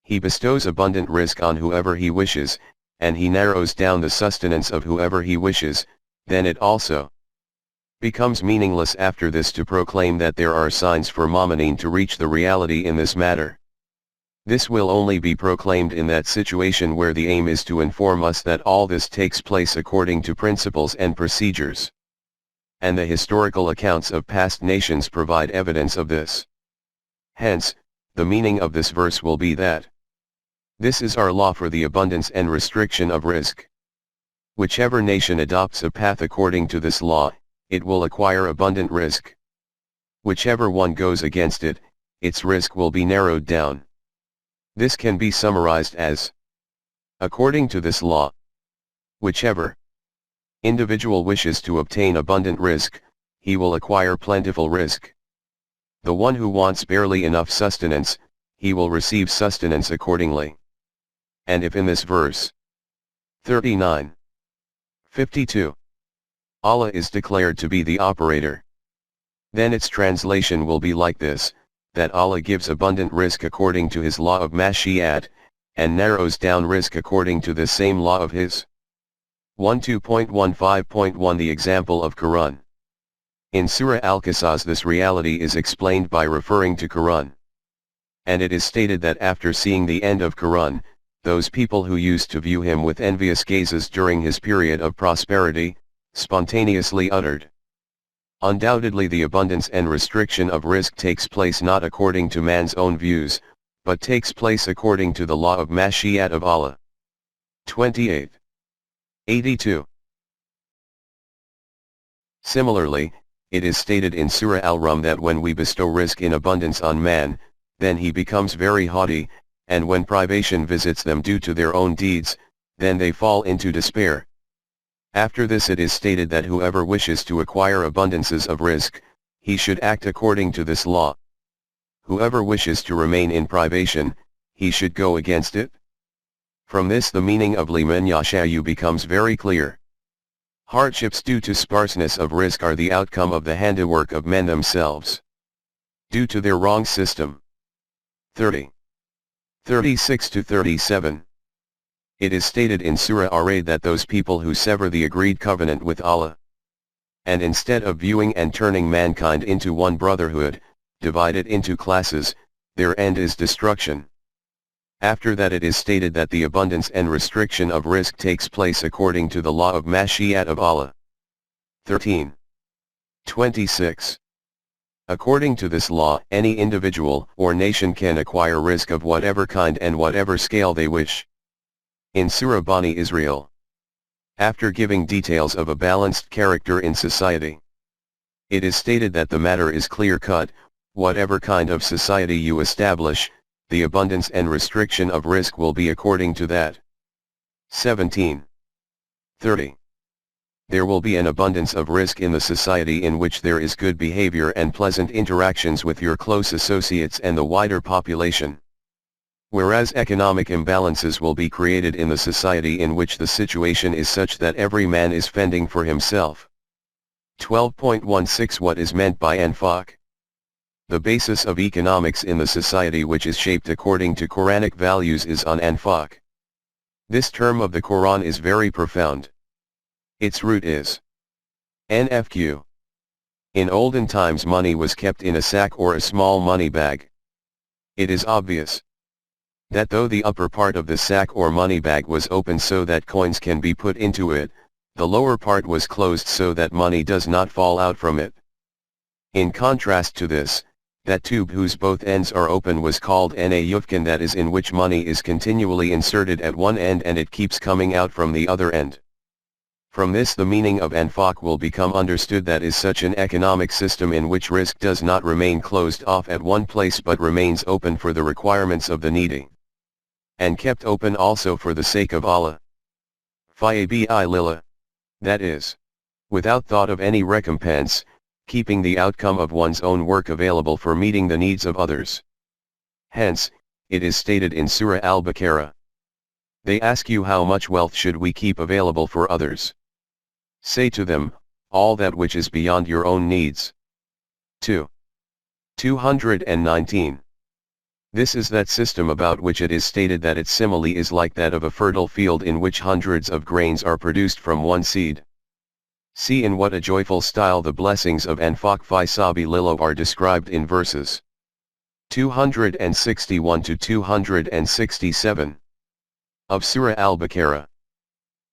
A: He bestows abundant risk on whoever He wishes, and He narrows down the sustenance of whoever He wishes, then it also becomes meaningless after this to proclaim that there are signs for Mu'mineen to reach the reality in this matter. This will only be proclaimed in that situation where the aim is to inform us that all this takes place according to principles and procedures. And the historical accounts of past nations provide evidence of this. Hence, the meaning of this verse will be that this is our law for the abundance and restriction of risk. Whichever nation adopts a path according to this law, it will acquire abundant risk. Whichever one goes against it, its risk will be narrowed down. This can be summarized as, according to this law, whichever individual wishes to obtain abundant risk, he will acquire plentiful risk. The one who wants barely enough sustenance, he will receive sustenance accordingly. And if in this verse 39:52, Allah is declared to be the operator, then its translation will be like this, that Allah gives abundant risk according to His law of Mashi'at, and narrows down risk according to the same law of His. 12.15.1 The example of Quran. In Surah Al-Qasas this reality is explained by referring to Quran. And it is stated that after seeing the end of Quran, those people who used to view him with envious gazes during his period of prosperity, spontaneously uttered, undoubtedly the abundance and restriction of risk takes place not according to man's own views, but takes place according to the law of Mashi'at of Allah. 28:82. Similarly, it is stated in Surah Al-Rum that when we bestow risk in abundance on man, then he becomes very haughty, and when privation visits them due to their own deeds, then they fall into despair. After this it is stated that whoever wishes to acquire abundances of risk, he should act according to this law. Whoever wishes to remain in privation, he should go against it. From this the meaning of liman yasha'u becomes very clear. Hardships due to sparseness of risk are the outcome of the handiwork of men themselves, due to their wrong system. 36-37. It is stated in Surah Ar-Ra'd that those people who sever the agreed covenant with Allah, and instead of viewing and turning mankind into one brotherhood, divide it into classes, their end is destruction. After that it is stated that the abundance and restriction of risk takes place according to the law of Mashi'at of Allah. 13:26. According to this law, any individual or nation can acquire risk of whatever kind and whatever scale they wish. In Surah Bani Israel, after giving details of a balanced character in society, it is stated that the matter is clear-cut: whatever kind of society you establish, the abundance and restriction of risk will be according to that. 17:30. There will be an abundance of risk in the society in which there is good behavior and pleasant interactions with your close associates and the wider population. Whereas economic imbalances will be created in the society in which the situation is such that every man is fending for himself. 12.16 What is meant by Anfaq? The basis of economics in the society which is shaped according to Quranic values is on Anfaq. This term of the Quran is very profound. Its root is NFQ. In olden times money was kept in a sack or a small money bag. It is obvious that though the upper part of the sack or money bag was open so that coins can be put into it, the lower part was closed so that money does not fall out from it. In contrast to this, That tube whose both ends are open was called an ayufkan, that is, in which money is continually inserted at one end and it keeps coming out from the other end. From this the meaning of anfaq will become understood, that is such an economic system in which risk does not remain closed off at one place but remains open for the requirements of the needy. And kept open also for the sake of Allah. Fabi lillah. That is, without thought of any recompense, keeping the outcome of one's own work available for meeting the needs of others. Hence, it is stated in Surah Al-Baqarah. They ask you, how much wealth should we keep available for others? Say to them, all that which is beyond your own needs. 219. This is that system about which it is stated that its simile is like that of a fertile field in which hundreds of grains are produced from one seed. See in what a joyful style the blessings of anfaq fi sabilillah are described in verses 261 to 267 of Surah Al-Baqarah.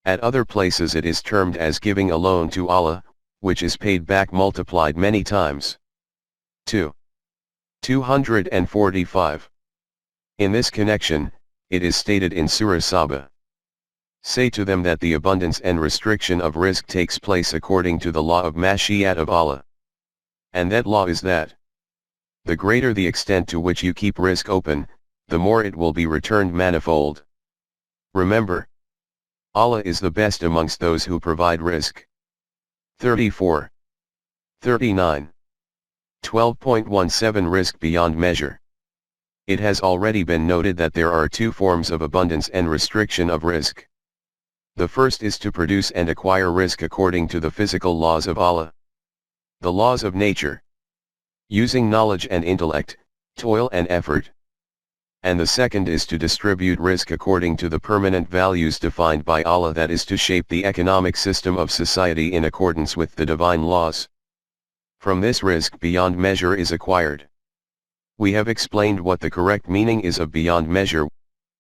A: At other places it is termed as giving a loan to Allah, which is paid back multiplied many times. 245. In this connection, it is stated in Surah Saba. Say to them that the abundance and restriction of risk takes place according to the law of Mashi'at of Allah. And that law is that the greater the extent to which you keep risk open, the more it will be returned manifold. Remember, Allah is the best amongst those who provide risk. 34. 39. 12.17 Risk beyond measure. It has already been noted that there are two forms of abundance and restriction of risk. The first is to produce and acquire risk according to the physical laws of Allah, the laws of nature, using knowledge and intellect, toil and effort. And the second is to distribute risk according to the permanent values defined by Allah, that is to shape the economic system of society in accordance with the divine laws. From this risk beyond measure is acquired. We have explained what the correct meaning is of beyond measure.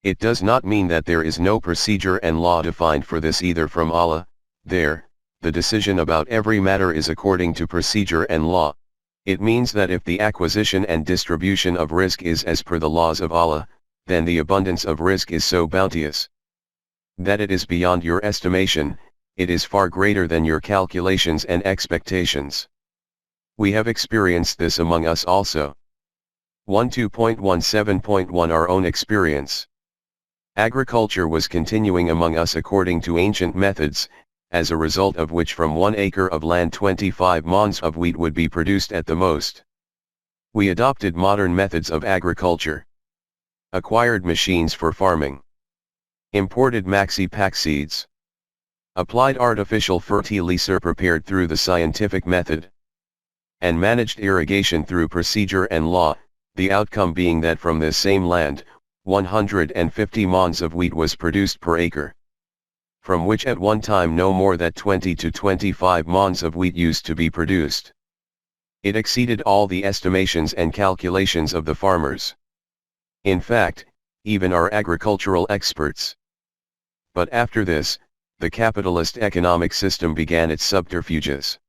A: It does not mean that there is no procedure and law defined for this either from Allah. The decision about every matter is according to procedure and law. It means that if the acquisition and distribution of risk is as per the laws of Allah, then the abundance of risk is so bounteous that it is beyond your estimation, it is far greater than your calculations and expectations. We have experienced this among us also. 12.17.1 Our own experience. Agriculture was continuing among us according to ancient methods, as a result of which from 1 acre of land 25 mons of wheat would be produced at the most. We adopted modern methods of agriculture, acquired machines for farming, imported maxi-pack seeds, applied artificial fertilizer prepared through the scientific method, and managed irrigation through procedure and law, the outcome being that from this same land, 150 mons of wheat was produced per acre, from which at one time no more than 20 to 25 mons of wheat used to be produced. It exceeded all the estimations and calculations of the farmers. In fact, even our agricultural experts. But after this, the capitalist economic system began its subterfuges.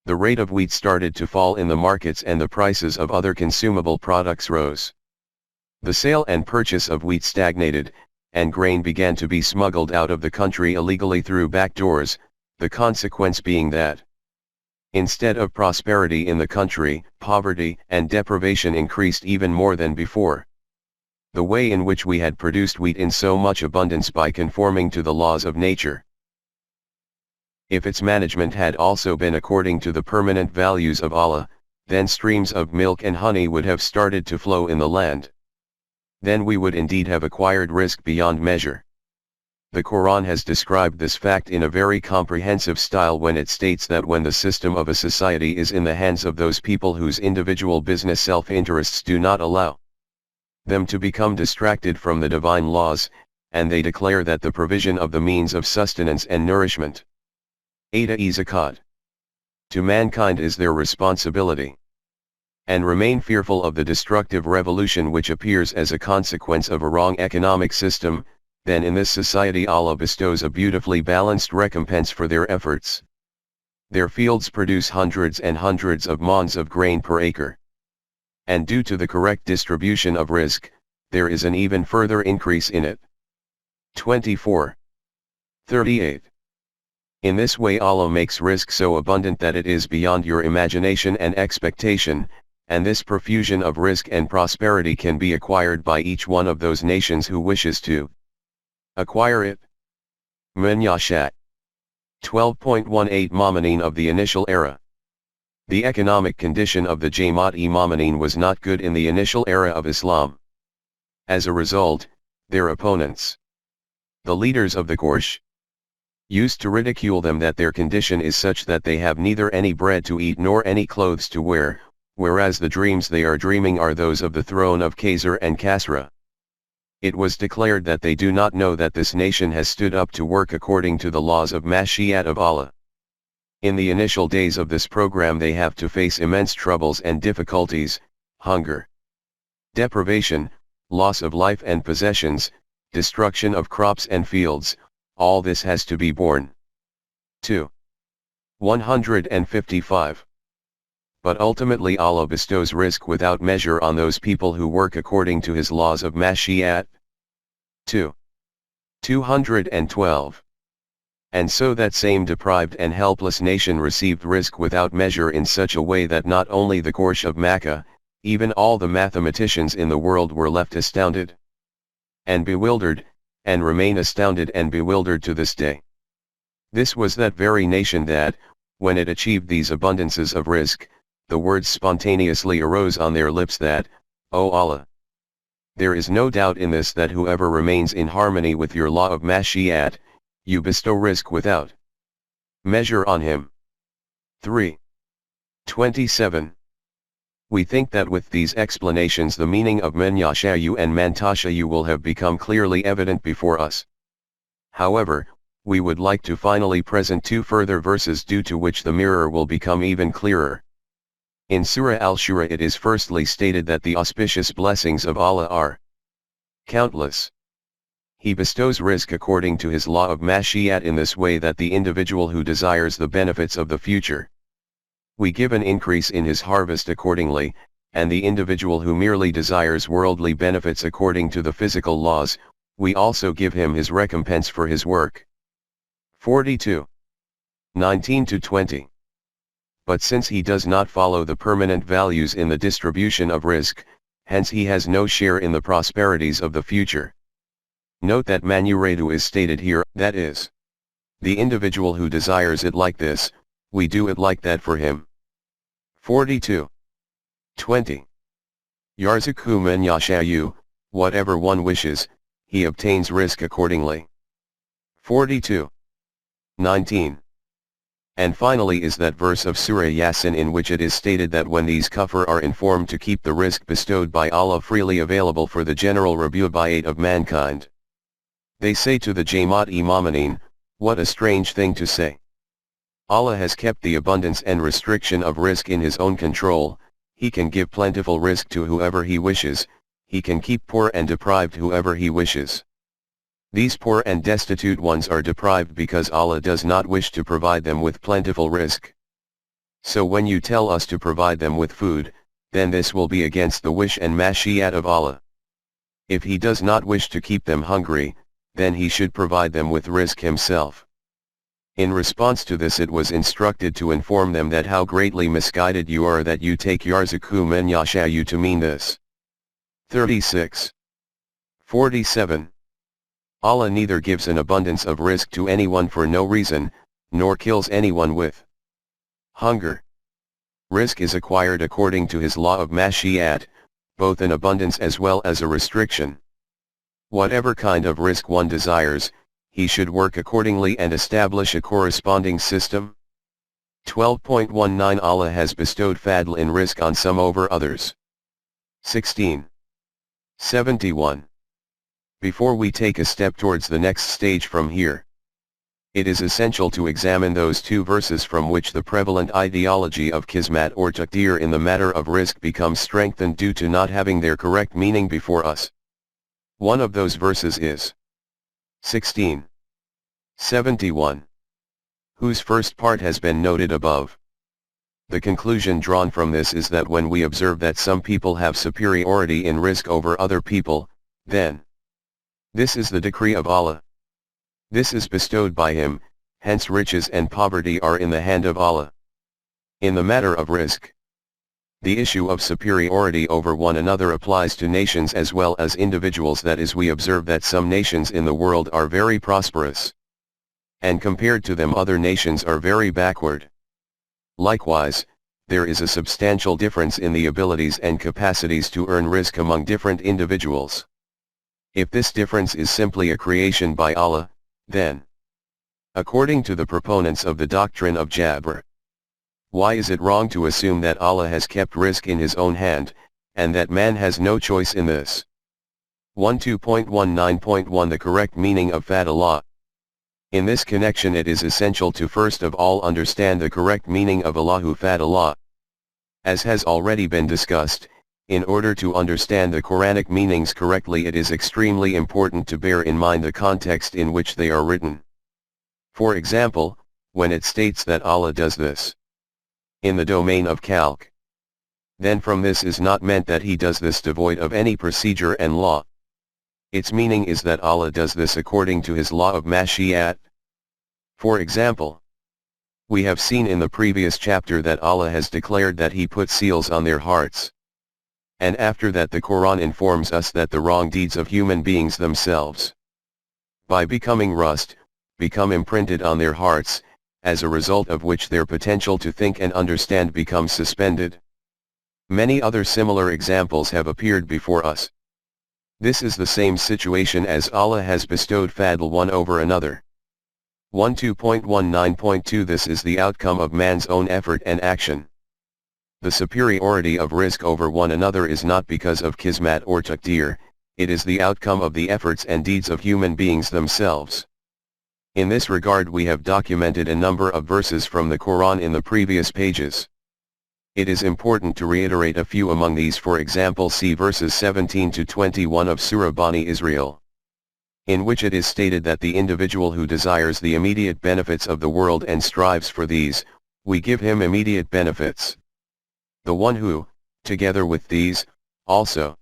A: The rate of wheat started to fall in the markets and the prices of other consumable products rose. The sale and purchase of wheat stagnated, and grain began to be smuggled out of the country illegally through back doors, the consequence being that, instead of prosperity in the country, poverty and deprivation increased even more than before. The way in which we had produced wheat in so much abundance by conforming to the laws of nature, if its management had also been according to the permanent values of Allah, then streams of milk and honey would have started to flow in the land. Then we would indeed have acquired risk beyond measure. The Quran has described this fact in a very comprehensive style when it states that when the system of a society is in the hands of those people whose individual business self-interests do not allow them to become distracted from the divine laws, and they declare that the provision of the means of sustenance and nourishment, zakat, to mankind is their responsibility, and remain fearful of the destructive revolution which appears as a consequence of a wrong economic system, then in this society Allah bestows a beautifully balanced recompense for their efforts. Their fields produce hundreds and hundreds of mons of grain per acre, And due to the correct distribution of risk, there is an even further increase in it. 24. 38. In this way Allah makes risk so abundant that it is beyond your imagination and expectation, and this profusion of risk and prosperity can be acquired by each one of those nations who wishes to acquire it. Man Yasha. 12.18 Momineen of the initial era. The economic condition of the Jamaat-e-Momineen was not good in the initial era of Islam. As a result, their opponents, the leaders of the Quraysh, used to ridicule them that their condition is such that they have neither any bread to eat nor any clothes to wear, whereas the dreams they are dreaming are those of the throne of Qasr and Kasra. It was declared that they do not know that this nation has stood up to work according to the laws of Mashi'at of Allah. In the initial days of this program they have to face immense troubles and difficulties, hunger, deprivation, loss of life and possessions, destruction of crops and fields, all this has to be borne. 2. 155. But ultimately Allah bestows risk without measure on those people who work according to His laws of Mashi'at. 2. 212. And so that same deprived and helpless nation received risk without measure in such a way that not only the Quraysh of Makkah, even all the mathematicians in the world were left astounded and bewildered, and remain astounded and bewildered to this day. This was that very nation that, when it achieved these abundances of risk, the words spontaneously arose on their lips that, O Allah! There is no doubt in this that whoever remains in harmony with your law of Mashi'at, you bestow risk without measure on him. 3. 27. We think that with these explanations the meaning of Man Yashayu and Man Tashayu will have become clearly evident before us. However, we would like to finally present two further verses due to which the mirror will become even clearer. In Surah Al-Shura it is firstly stated that the auspicious blessings of Allah are countless. He bestows risk according to His law of Mashi'at in this way that the individual who desires the benefits of the future, we give an increase in his harvest accordingly, and the individual who merely desires worldly benefits according to the physical laws, we also give him his recompense for his work. 42. 19-20. But since he does not follow the permanent values in the distribution of risk, hence he has no share in the prosperities of the future. Note that manuradu is stated here, that is, the individual who desires it like this, we do it like that for him. 42. 20. Yarzuqhu man yashayu, whatever one wishes, he obtains risk accordingly. 42. 19. And finally is that verse of Surah Yasin in which it is stated that when these kuffar are informed to keep the risk bestowed by Allah freely available for the general rabi'at of mankind, they say to the Jamaat-e-Momineen, what a strange thing to say. Allah has kept the abundance and restriction of risk in His own control, He can give plentiful risk to whoever He wishes, He can keep poor and deprived whoever He wishes. These poor and destitute ones are deprived because Allah does not wish to provide them with plentiful risk. So when you tell us to provide them with food, then this will be against the wish and mashi'at of Allah. If He does not wish to keep them hungry, then He should provide them with risk Himself. In response to this it was instructed to inform them that how greatly misguided you are that you take yarzuqhu man yashayu to mean this. 36. 47. Allah neither gives an abundance of risk to anyone for no reason, nor kills anyone with hunger. Risk is acquired according to His law of mashi'at, both in abundance as well as a restriction. Whatever kind of risk one desires, he should work accordingly and establish a corresponding system. 12.19 Allah has bestowed fadl in risk on some over others. 16. 71. Before we take a step towards the next stage from here, it is essential to examine those two verses from which the prevalent ideology of Qismat or Taqdeer in the matter of risk becomes strengthened due to not having their correct meaning before us. One of those verses is 16. 71. Whose first part has been noted above. The conclusion drawn from this is that when we observe that some people have superiority in risk over other people, then this is the decree of Allah. This is bestowed by Him, hence riches and poverty are in the hand of Allah. In the matter of risk, the issue of superiority over one another applies to nations as well as individuals. That is, we observe that some nations in the world are very prosperous, and compared to them other nations are very backward. Likewise, there is a substantial difference in the abilities and capacities to earn risk among different individuals. If this difference is simply a creation by Allah, then, according to the proponents of the doctrine of Jabr, why is it wrong to assume that Allah has kept risk in His own hand, and that man has no choice in this? 12.19.1 The correct meaning of Fadallah. In this connection it is essential to first of all understand the correct meaning of Allahu Fadallah. As has already been discussed, in order to understand the Quranic meanings correctly it is extremely important to bear in mind the context in which they are written. For example, when it states that Allah does this in the domain of calc, then from this is not meant that He does this devoid of any procedure and law. Its meaning is that Allah does this according to His law of Mashi'at. For example, we have seen in the previous chapter that Allah has declared that He put seals on their hearts. And after that the Quran informs us that the wrong deeds of human beings themselves, by becoming rust, become imprinted on their hearts, as a result of which their potential to think and understand becomes suspended. Many other similar examples have appeared before us. This is the same situation as Allah has bestowed Fadl one over another. 12.19.2 This is the outcome of man's own effort and action. The superiority of risk over one another is not because of Kismat or Taqdeer, it is the outcome of the efforts and deeds of human beings themselves. In this regard we have documented a number of verses from the Quran in the previous pages. It is important to reiterate a few among these. For example, see verses 17 to 21 of Surah Bani Israel, in which it is stated that the individual who desires the immediate benefits of the world and strives for these, we give him immediate benefits. The one who, together with these, also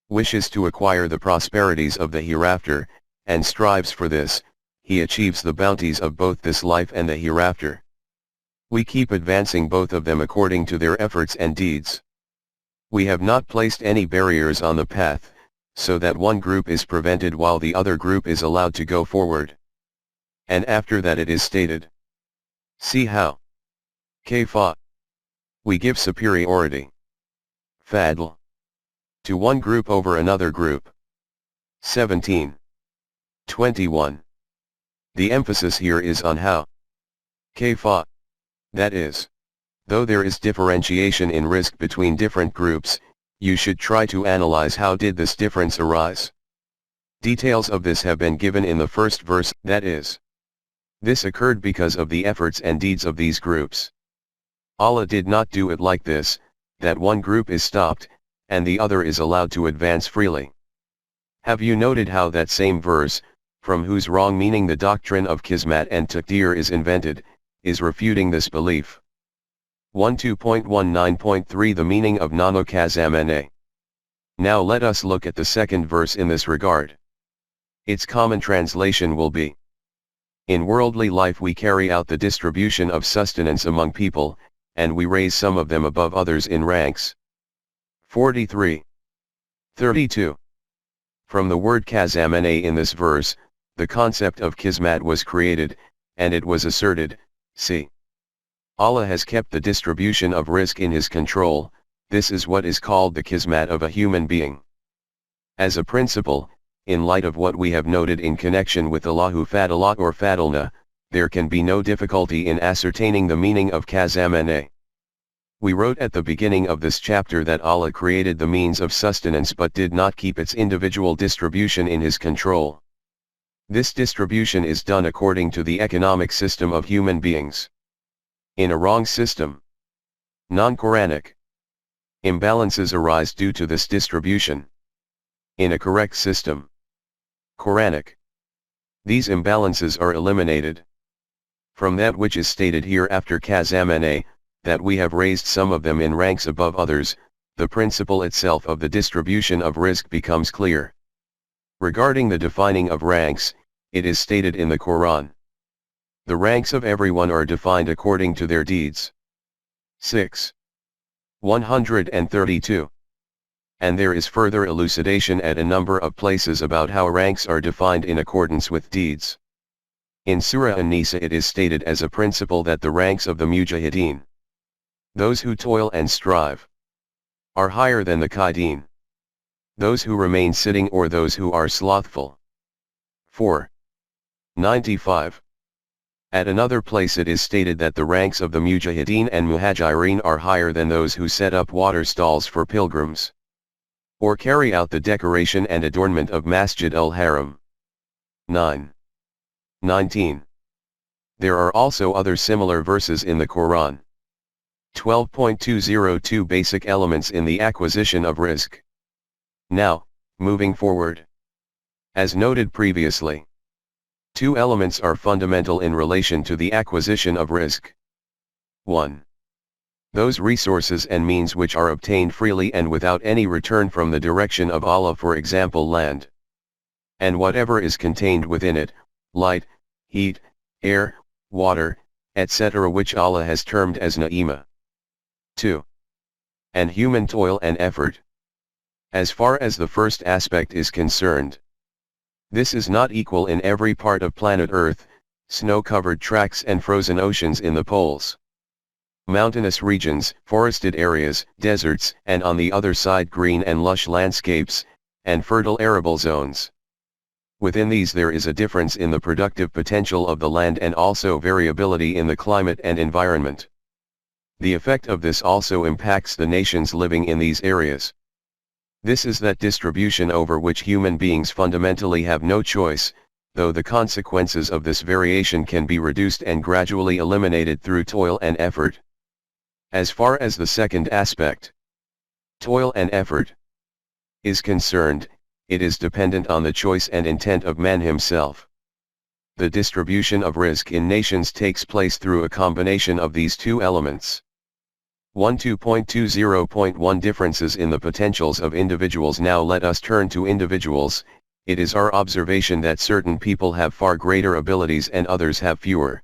A: wishes to acquire the prosperities of the hereafter, and strives for this, he achieves the bounties of both this life and the hereafter. We keep advancing both of them according to their efforts and deeds. We have not placed any barriers on the path, so that one group is prevented while the other group is allowed to go forward. And after that it is stated, see how Kayfa we give superiority, Fadl, to one group over another group. 17. 21. The emphasis here is on how. Kayfa, that is, though there is differentiation in risk between different groups, you should try to analyze how did this difference arise. Details of this have been given in the first verse, that is, this occurred because of the efforts and deeds of these groups. Allah did not do it like this, that one group is stopped, and the other is allowed to advance freely. Have you noted how that same verse, from whose wrong meaning the doctrine of Kismat and Taqdeer is invented, is refuting this belief? 12.19.3 The meaning of Nano Kazamane. Now let us look at the second verse in this regard. Its common translation will be, in worldly life we carry out the distribution of sustenance among people, and we raise some of them above others in ranks. 43. 32. From the word Kazamane in this verse, the concept of Kismat was created, and it was asserted, see, Allah has kept the distribution of risk in His control. This is what is called the Kismat of a human being. As a principle, in light of what we have noted in connection with Allahu Fadallah or Fadalna, there can be no difficulty in ascertaining the meaning of Kazamane. We wrote at the beginning of this chapter that Allah created the means of sustenance but did not keep its individual distribution in His control. This distribution is done according to the economic system of human beings. In a wrong system, non-Quranic, imbalances arise due to this distribution. In a correct system, Quranic, these imbalances are eliminated. From that which is stated here after Kazamane, that we have raised some of them in ranks above others, the principle itself of the distribution of risk becomes clear. Regarding the defining of ranks, it is stated in the Quran. The ranks of everyone are defined according to their deeds. 6. 132. And there is further elucidation at a number of places about how ranks are defined in accordance with deeds. In Surah An-Nisa it is stated as a principle that the ranks of the mujahideen, those who toil and strive, are higher than the qaideen, those who remain sitting or those who are slothful. 4. 95. At another place it is stated that the ranks of the mujahideen and muhajirin are higher than those who set up water stalls for pilgrims, or carry out the decoration and adornment of Masjid al-Haram. 9. 19. There are also other similar verses in the Quran. 12.202 Basic elements in the acquisition of risk. Now, moving forward. As noted previously, two elements are fundamental in relation to the acquisition of risk. 1. Those resources and means which are obtained freely and without any return from the direction of Allah, for example land, and whatever is contained within it, light, heat, air, water, etc., which Allah has termed as na'ima. 2. And human toil and effort. As far as the first aspect is concerned, this is not equal in every part of planet Earth, snow-covered tracts and frozen oceans in the poles, mountainous regions, forested areas, deserts, and on the other side green and lush landscapes, and fertile arable zones. Within these there is a difference in the productive potential of the land and also variability in the climate and environment. The effect of this also impacts the nations living in these areas. This is that distribution over which human beings fundamentally have no choice, though the consequences of this variation can be reduced and gradually eliminated through toil and effort. As far as the second aspect, toil and effort, is concerned, it is dependent on the choice and intent of man himself. The distribution of risk in nations takes place through a combination of these two elements. 12.20.1 Differences in the potentials of individuals. Now let us turn to individuals. It is our observation that certain people have far greater abilities and others have fewer.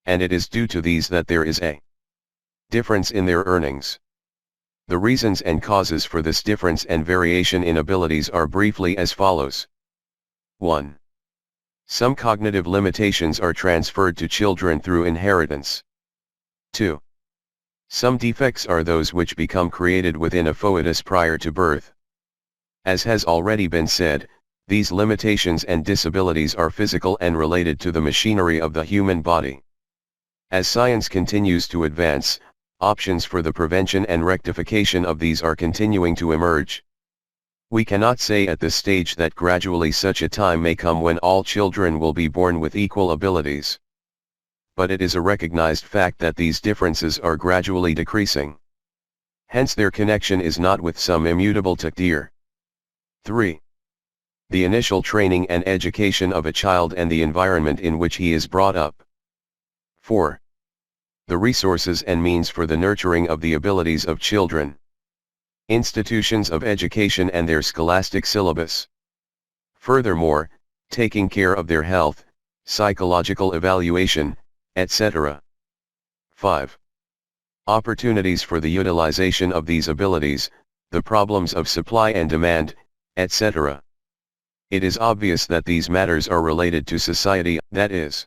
A: And it is due to these that there is a difference in their earnings. The reasons and causes for this difference and variation in abilities are briefly as follows. 1. Some cognitive limitations are transferred to children through inheritance. 2. Some defects are those which become created within a foetus prior to birth. As has already been said, these limitations and disabilities are physical and related to the machinery of the human body. As science continues to advance, options for the prevention and rectification of these are continuing to emerge. We cannot say at this stage that gradually such a time may come when all children will be born with equal abilities. But it is a recognized fact that these differences are gradually decreasing. Hence their connection is not with some immutable taqdeer. 3. The initial training and education of a child and the environment in which he is brought up. 4. The resources and means for the nurturing of the abilities of children. Institutions of education and their scholastic syllabus. Furthermore, taking care of their health, psychological evaluation, etc. 5. Opportunities for the utilization of these abilities, the problems of supply and demand, etc. It is obvious that these matters are related to society, that is,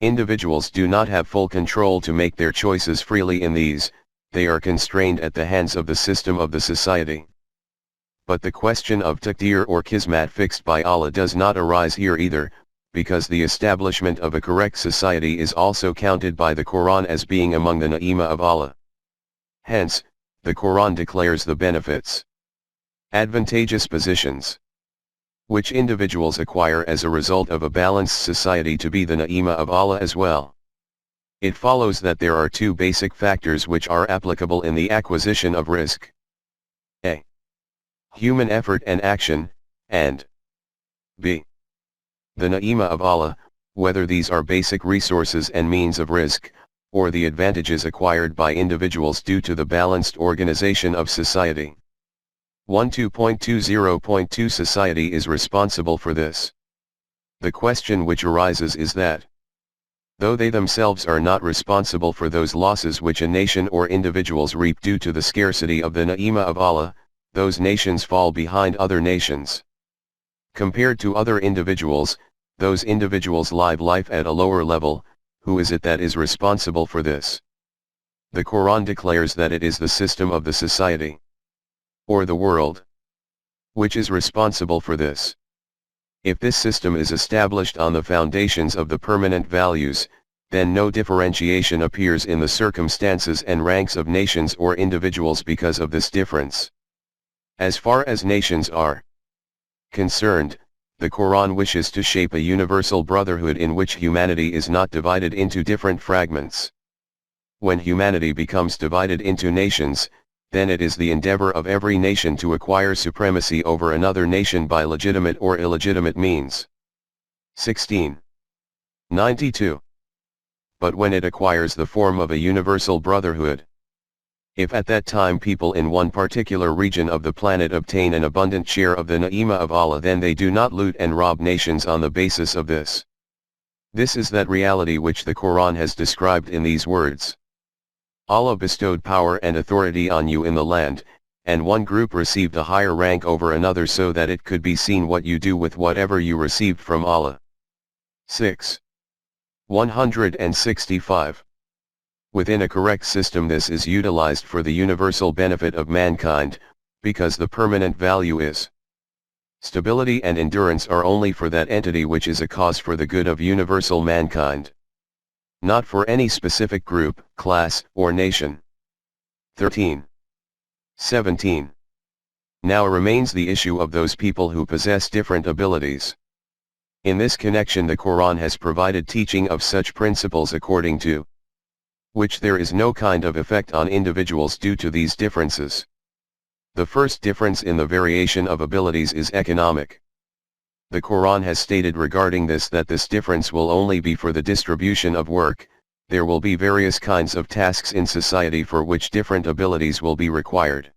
A: individuals do not have full control to make their choices freely in these, they are constrained at the hands of the system of the society. But the question of taqdeer or kismat fixed by Allah does not arise here either, because the establishment of a correct society is also counted by the Quran as being among the na'ima of Allah. Hence, the Quran declares the benefits, advantageous positions, which individuals acquire as a result of a balanced society to be the na'ima of Allah as well. It follows that there are two basic factors which are applicable in the acquisition of risk. A. Human effort and action, and B. The na'ima of Allah, whether these are basic resources and means of risk, or the advantages acquired by individuals due to the balanced organization of society. 12.20.2 Society is responsible for this. The question which arises is that, though they themselves are not responsible for those losses which a nation or individuals reap due to the scarcity of the ni'mah of Allah, those nations fall behind other nations. Compared to other individuals, those individuals live life at a lower level. Who is it that is responsible for this? The Quran declares that it is the system of the society, or the world, which is responsible for this. If this system is established on the foundations of the permanent values, then no differentiation appears in the circumstances and ranks of nations or individuals because of this difference. As far as nations are concerned, the Quran wishes to shape a universal brotherhood in which humanity is not divided into different fragments. When humanity becomes divided into nations, then it is the endeavor of every nation to acquire supremacy over another nation by legitimate or illegitimate means. 1692. But when it acquires the form of a universal brotherhood, if at that time people in one particular region of the planet obtain an abundant share of the ni'mah of Allah, then they do not loot and rob nations on the basis of this. This is that reality which the Quran has described in these words. Allah bestowed power and authority on you in the land, and one group received a higher rank over another so that it could be seen what you do with whatever you received from Allah. 165. Within a correct system, this is utilized for the universal benefit of mankind, because the permanent value is stability and endurance are only for that entity which is a cause for the good of universal mankind, not for any specific group, class, or nation. 13. 17. Now remains the issue of those people who possess different abilities. In this connection, the Quran has provided teaching of such principles according to which there is no kind of effect on individuals due to these differences. The first difference in the variation of abilities is economic. The Quran has stated regarding this that this difference will only be for the distribution of work. There will be various kinds of tasks in society for which different abilities will be required.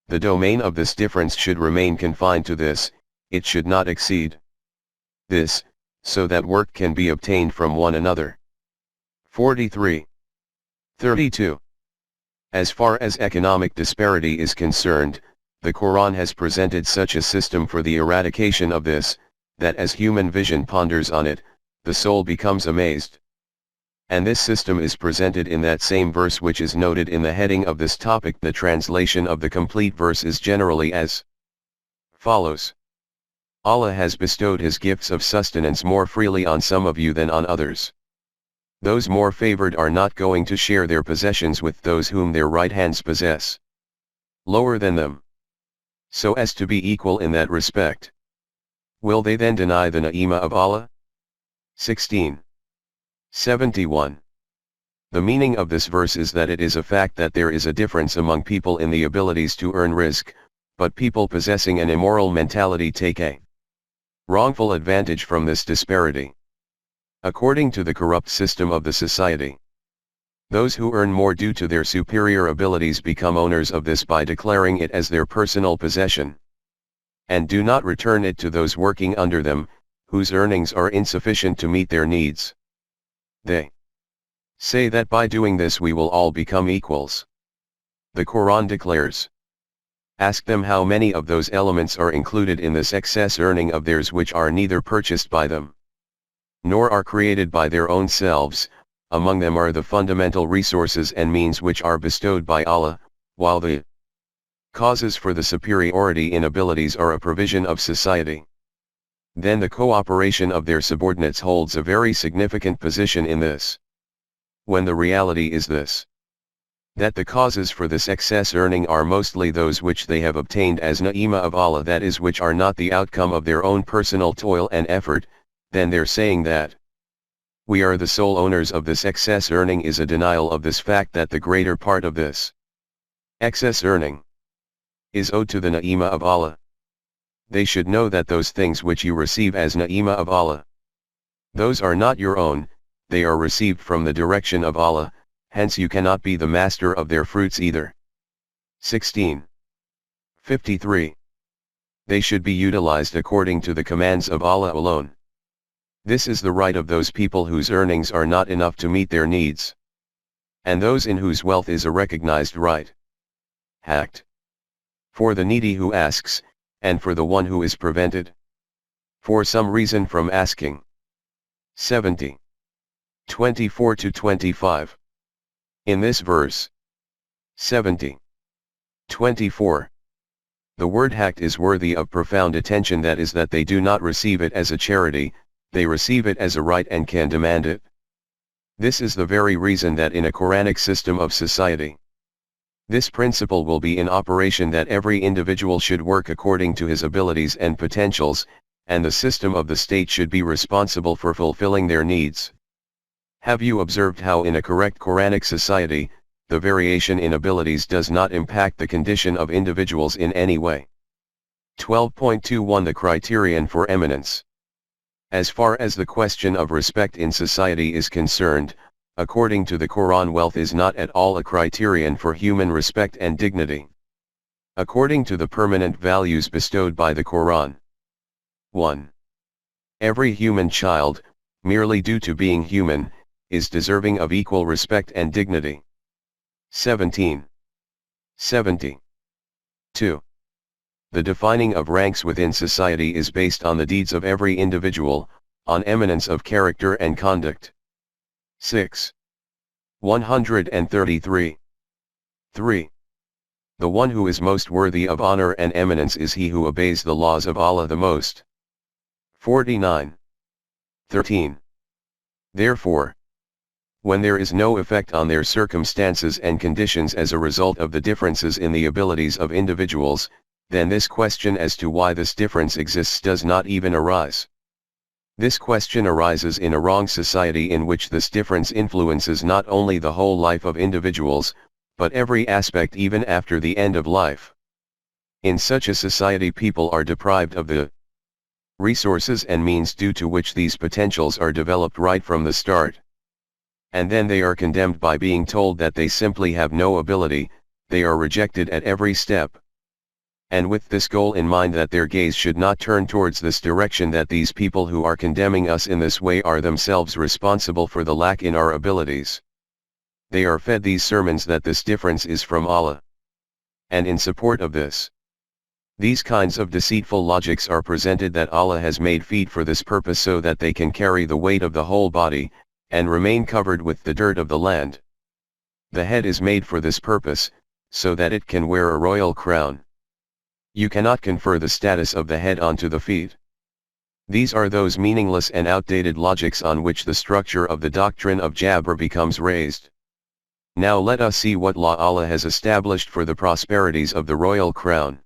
A: The domain of this difference should remain confined to this, it should not exceed this, so that work can be obtained from one another. 43. 32. As far as economic disparity is concerned, the Quran has presented such a system for the eradication of this, that as human vision ponders on it, the soul becomes amazed. And this system is presented in that same verse which is noted in the heading of this topic. The translation of the complete verse is generally as follows. Allah has bestowed His gifts of sustenance more freely on some of you than on others. Those more favored are not going to share their possessions with those whom their right hands possess lower than them, so as to be equal in that respect. Will they then deny the ni'mah of Allah? 16. 71. The meaning of this verse is that it is a fact that there is a difference among people in the abilities to earn rizq, but people possessing an immoral mentality take a wrongful advantage from this disparity. According to the corrupt system of the society, those who earn more due to their superior abilities become owners of this by declaring it as their personal possession, and do not return it to those working under them, whose earnings are insufficient to meet their needs. They say that by doing this we will all become equals. The Quran declares, ask them how many of those elements are included in this excess earning of theirs which are neither purchased by them, nor are created by their own selves. Among them are the fundamental resources and means which are bestowed by Allah, while the causes for the superiority in abilities are a provision of society. Then the cooperation of their subordinates holds a very significant position in this. When the reality is this, that the causes for this excess earning are mostly those which they have obtained as ni'mah of Allah, that is, which are not the outcome of their own personal toil and effort, then their saying that we are the sole owners of this excess earning is a denial of this fact that the greater part of this excess earning is owed to the ni'mah of Allah. They should know that those things which you receive as ni'mah of Allah, those are not your own, they are received from the direction of Allah, hence you cannot be the master of their fruits either. 16. 53. They should be utilized according to the commands of Allah alone. This is the right of those people whose earnings are not enough to meet their needs, and those in whose wealth is a recognized right. Hacked. For the needy who asks, and for the one who is prevented for some reason from asking. 70. 24 to 25. In this verse 70. 24. The word hacked is worthy of profound attention, that is that they do not receive it as a charity, they receive it as a right and can demand it. This is the very reason that in a Quranic system of society, this principle will be in operation, that every individual should work according to his abilities and potentials, and the system of the state should be responsible for fulfilling their needs. Have you observed how in a correct Quranic society, the variation in abilities does not impact the condition of individuals in any way? 12.21 The criterion for eminence. As far as the question of respect in society is concerned, according to the Quran, wealth is not at all a criterion for human respect and dignity. According to the permanent values bestowed by the Quran. 1. Every human child, merely due to being human, is deserving of equal respect and dignity. 17. 70. 2. The defining of ranks within society is based on the deeds of every individual, on eminence of character and conduct. 6. 133. 3. The one who is most worthy of honor and eminence is he who obeys the laws of Allah the most. 49. 13. Therefore, when there is no effect on their circumstances and conditions as a result of the differences in the abilities of individuals, then this question as to why this difference exists does not even arise. This question arises in a wrong society in which this difference influences not only the whole life of individuals, but every aspect even after the end of life. In such a society, people are deprived of the resources and means due to which these potentials are developed right from the start. And then they are condemned by being told that they simply have no ability, they are rejected at every step. And with this goal in mind, that their gaze should not turn towards this direction, that these people who are condemning us in this way are themselves responsible for the lack in our abilities. They are fed these sermons that this difference is from Allah. And in support of this, these kinds of deceitful logics are presented that Allah has made feet for this purpose so that they can carry the weight of the whole body, and remain covered with the dirt of the land. The head is made for this purpose, so that it can wear a royal crown. You cannot confer the status of the head onto the feet. These are those meaningless and outdated logics on which the structure of the doctrine of Jabr becomes raised. Now let us see what law Allah has established for the prosperities of the royal crown.